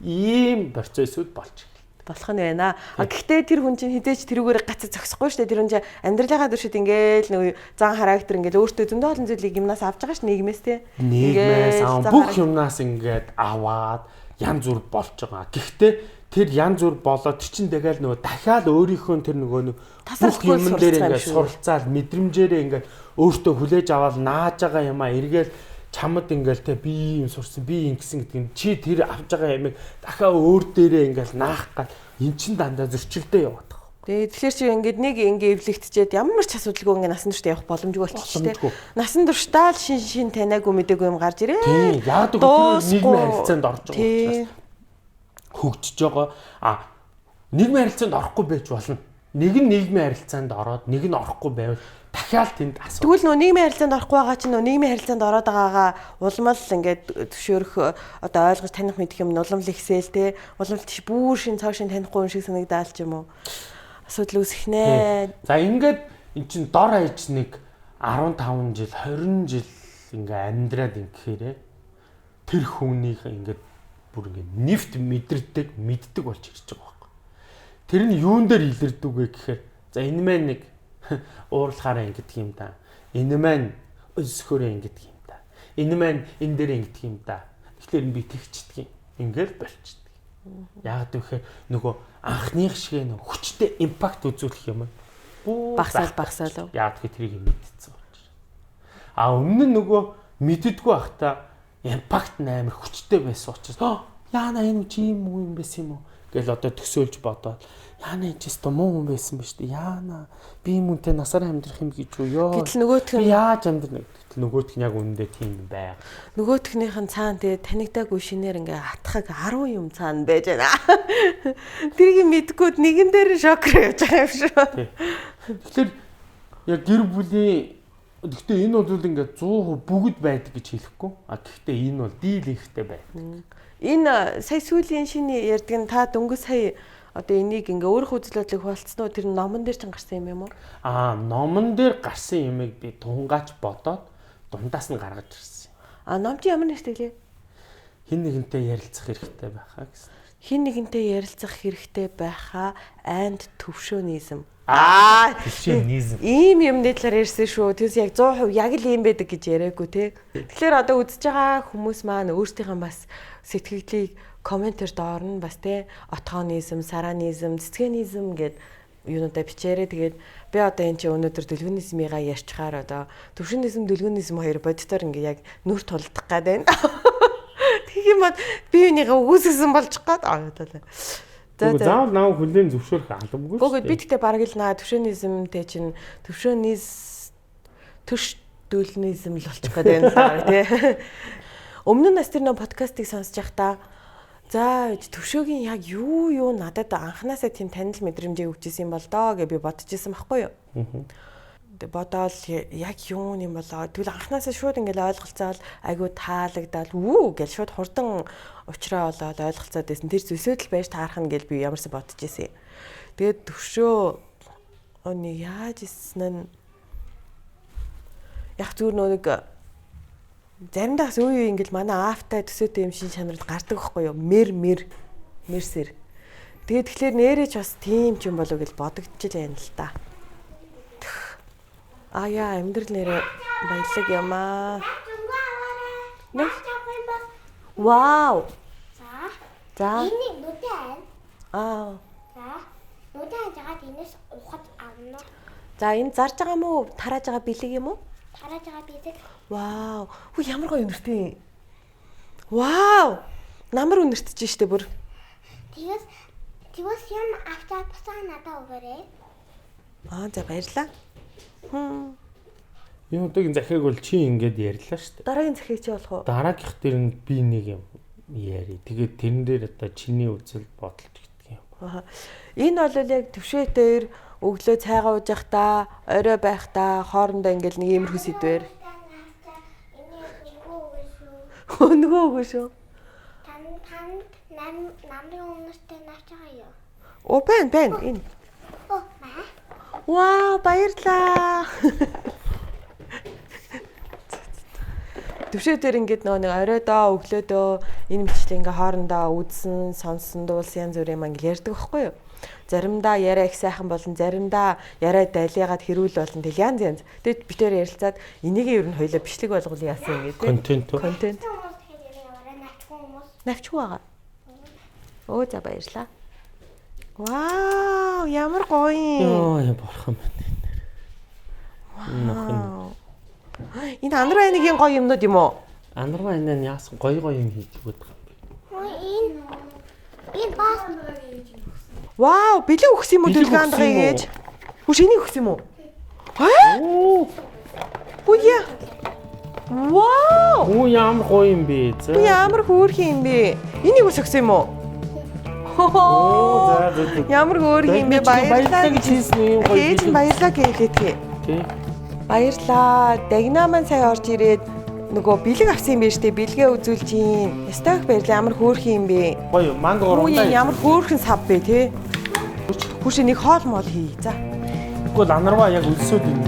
Speaker 2: Ийм процессуд болж
Speaker 1: болох нь байна. Гэхдээ тэр хүн чинь хідээж тэрүүгээр гацаа зогсохгүй шүү дээ. Тэр хүн чинь амьдралынхаа туршид ингээл нөгөө зан характер ингээл өөртөө зөндөө олон зүйлийг юмнаас авч байгаа шүү нийгмээс тий.
Speaker 2: Нийгмээс бүх юмнаас ингээд аваад янз бүр болж байгаа. Гэхдээ тэр янз бүр болоод тэр чин тэгэл нөгөө дахиад өөрийнхөө тэр нөгөө бүх юм дээр ингээд суралцаад мэдрэмжээрээ ингээд өөртөө хүлээж аваад нааж байгаа юмаа эргээл чамд ингээл те би юм сурсан би ингэсэн гэдэг нь чи тэр авж байгаа ямиг дахиад өөр дээрээ ингээл наах гал эн чин дандаа зөрчилдөө яваад байгаа.
Speaker 1: Тэгэхээр чи ингээд нэг ингээ эвлэгтчихэд ямар ч асуудалгүй ингээ насан туршдаа явах боломжгүй болчихсон те. Насан туршдаа л шин танаагүй мэдээгүй юм гарч ирээ.
Speaker 2: Тийм яг тэр нийгмийн харилцаанд орж байгаа учраас хөгжиж байгаа. Нийгмийн харилцаанд орохгүй байж болно. Нэг нь нийгмийн харилцаанд ороод нэг нь орохгүй байвал дахиад тэнд асуу.
Speaker 1: Тэгвэл нөө нийгмийн харилцаанд орохгүй байгаа чинь нөө нийгмийн харилцаанд ороод байгаагаа улмал ингээд зөвшөөрөх одоо ойлгож таних мэдэх юм уламл ихсээл те. Уламл тийш бүр шин цаашин танихгүй юм шиг санагдаал ч юм уу. Асуудал үүсэх нэ.
Speaker 2: За ингээд эн чин дор хаяж нэг 15 жил 20 жил ингээ амьдраад ингэхээрээ тэр хүнийх ингээд бүр ингээ нэвт мэддэг болж ирж байгаа байхгүй. Тэр нь юун дээр илэрдэг вэ гэхээр за энэ маань нэг уурлахаараа ингэдэг юм да. Энэ маань өсөхөөрөө ингэдэг юм да. Энэ маань энэ дээр ингэдэг юм да. Тэгэхээр би тэгчдэг юм. Ингээл болчдөг. Яг гэхээр нөгөө анхных шиг нөө хүчтэй импакт үзүүлэх юм.
Speaker 1: Багсаал.
Speaker 2: Яг тэр тэрийг мэдчихсэн болж байна. Өмнө нь нөгөө мэддэггүй байхдаа импакт амар хүчтэй байсан учраас яана энэ чи юм байсан юм уу гэл одоо төсөөлж бодоод яана энэ ч өстө муу хүн байсан ба шүү дээ. Яана би юм үнтэй насаараа амьдрах юм гэж юу ёо.
Speaker 1: Гэтэл нөгөөх нь
Speaker 2: яаж амьдрах вэ? Гэтэл нөгөөх нь яг үнэндээ тийм байг.
Speaker 1: Нөгөөхнийх нь цаана тэгээ танигдаагүй шинээр ингээ хатхаг 10 юм цаана байж байна. Тэрийг мэдгүйд нэгэн дээр шокер явж байгаа юм шүү.
Speaker 2: Тэгэхээр яг гэр бүлийн гэхдээ энэ бол ингээ 100% бүгд байдаг гэж хэлэхгүй. Гэхдээ энэ бол дийлэнхтэй байдаг.
Speaker 1: Энэ сая сүүлийн шиний ярьдаг нь та дөнгөж сая одоо энийг ингээ өөрөх үзэл бодлыг хуваалцсан уу? Тэр номон дээр ч гарсан юм уу?
Speaker 2: Номон дээр гарсан юмыг би тунгаач бодоод дундаас нь гаргаж ирсэн.
Speaker 1: Ном чи ямар нэртэй лээ?
Speaker 2: Хин нэгэнтэй ярилцах хэрэгтэй байхаа гэсэн.
Speaker 1: Хин нэгэнтэй ярилцах хэрэгтэй байхаа and төвшөөнизм.
Speaker 2: Төвшөөнизм.
Speaker 1: Ийм юмны талаар ярьсан шүү. Тэс яг 100% яг л ийм байдаг гэж яриаггүй те. Тэгэхээр одоо үзэж байгаа хүмүүс маань өөрсдийнхээ бас сэтгэлдлийг комментээр доорно бас те. Отгонизм, саранизм, цэцгэнизм гэд юунуудаа бичээрэй. Тэгээд би одоо энэ чи өнөөдөр дэлгүүнизмыгаа ярьчихаар одоо төвшөөнизм, дэлгүүнизм хоёр бодитоор ингээ яг нүр тулдах гээд байна. юм бол би юуныгаа үгүйсгсэн болж гад.
Speaker 2: Заавал наа хүлээн зөвшөөрөх албагүй шүү.
Speaker 1: Гогод би тэгтээ бараг л наа төвшөнизмтэй чинь төшдүүлнизм л болчих гээд байна л баг тий. Өмнө нь нас тэр нөө подкастыг сонсож байхдаа за төвшөөгийн яг юу надад анханасаа тийм танил мэдрэмжийг өгчээсэн юм бол доо гэж би бодож исэн байхгүй юу. Тэг бодоол яг юу юм болоо. Тэгвэл анханасаа шууд ингээл ойлголцоод айгу таалагдаад гэж шууд хурдан уучраа болоод ойлголцоод байсан. Тэр зүсэдэл байж таарах нь гэж би ямарсан бодож исэн. Тэгээд төвшөө оны яаж исэн нь яг зүгээр нэг заримдаас үе ингээл манай аавтай төсөөтэй юм шин чанарт гардаг байхгүй юу? Мерсэр. Тэгээд тэгэхээр нэрэж бас тийм ч юм болов гэж бодогдчихл байна л та. Яа амьдрал нэрээ баялаг ямаа. Вау. За.
Speaker 3: Энийг нүдэн. За. Нүдэн жагаад энэс ухаж авна.
Speaker 1: За энэ зарж байгаа мó тарааж байгаа бэлэг юм уу?
Speaker 3: Тарааж байгаа бэлэг.
Speaker 1: Вау. Хөө ямар гоё өнөртэй. Вау. Намар өнөртөж штэ бүр.
Speaker 3: Тэгээс юм авчаадсан надад өгөөрэй.
Speaker 1: За баярлаа.
Speaker 2: Энэ удаагийн захиаг бол чи ингэж ярьлаа шүү дээ.
Speaker 1: Дараагийн захиаг чи болох уу?
Speaker 2: Дараагийнх дээр нь би нэг юм яри. Тэгээд тэрэн дээр одоо чиний үзэл бодолч гэдэг юм.
Speaker 1: Энэ бол яг төвшөөтээр өглөө цайгаа ууж явахдаа, орой байхдаа хоорондоо ингээл нэг иймэрхүү сэдвэр. Нөгөө үгүй шүү.
Speaker 3: Танд намрын өмнөстэй навч байгаа юу?
Speaker 1: Байна. Энэ. Вау, баярлаа. Төвшөөдөр ингээд нэг оройдоо өглөөдөө энэ мэтчлээ ингээ хоорондоо үзсэн, сонсон, дуулсан янз бүрийн мангил ярьдаг байхгүй юу? Заримдаа яриа их сайхан болон заримдаа яриа дайлиагаад хэрүүл болон тэл янз. Тэгэд битээр ярилцаад энийг ер нь хоёлаа бичлэг болгуулъя яасан гэдэг. Контент. Навчгүй байгаа. За баярлаа. Вау, ямар гоё.
Speaker 2: Яа борхон байна.
Speaker 1: Энэ анарвайныгийн гоё юмнууд юм уу?
Speaker 2: Анарвайнаа яасан гоё юм хийж өгöd байгаа юм бэ?
Speaker 3: Энэ бас.
Speaker 1: Вау, бэлэг өгсөн юм уу дэлгөөнд гэж? Хөө шинийг өгсөн юм уу? Үе. Вау!
Speaker 2: Ямар гоё юм бэ?
Speaker 1: Ямар хөөрхөн юм бэ? Энийг ус өгсөн юм уу? Ямар хөөрхөн юм бэ? Баярлалаа
Speaker 2: гэж хэлсэн юм гоё.
Speaker 1: Ээж баярлалаа гэлээдгээ.
Speaker 2: Тий.
Speaker 1: Баярлаа. Дагнаа маань сая орж ирээд нөгөө бэлэг авсан юм байна штэ. Бэлгээ үзүүлж юм. Ястаг баярлаа. Ямар хөөрхөн юм бэ?
Speaker 2: Гоё. Манг урандаа.
Speaker 1: Ямар хөөрхөн сав бэ те? Хүш нэг хоол моол хий. За.
Speaker 2: Тэгвэл анарваа яг өлсөд юм.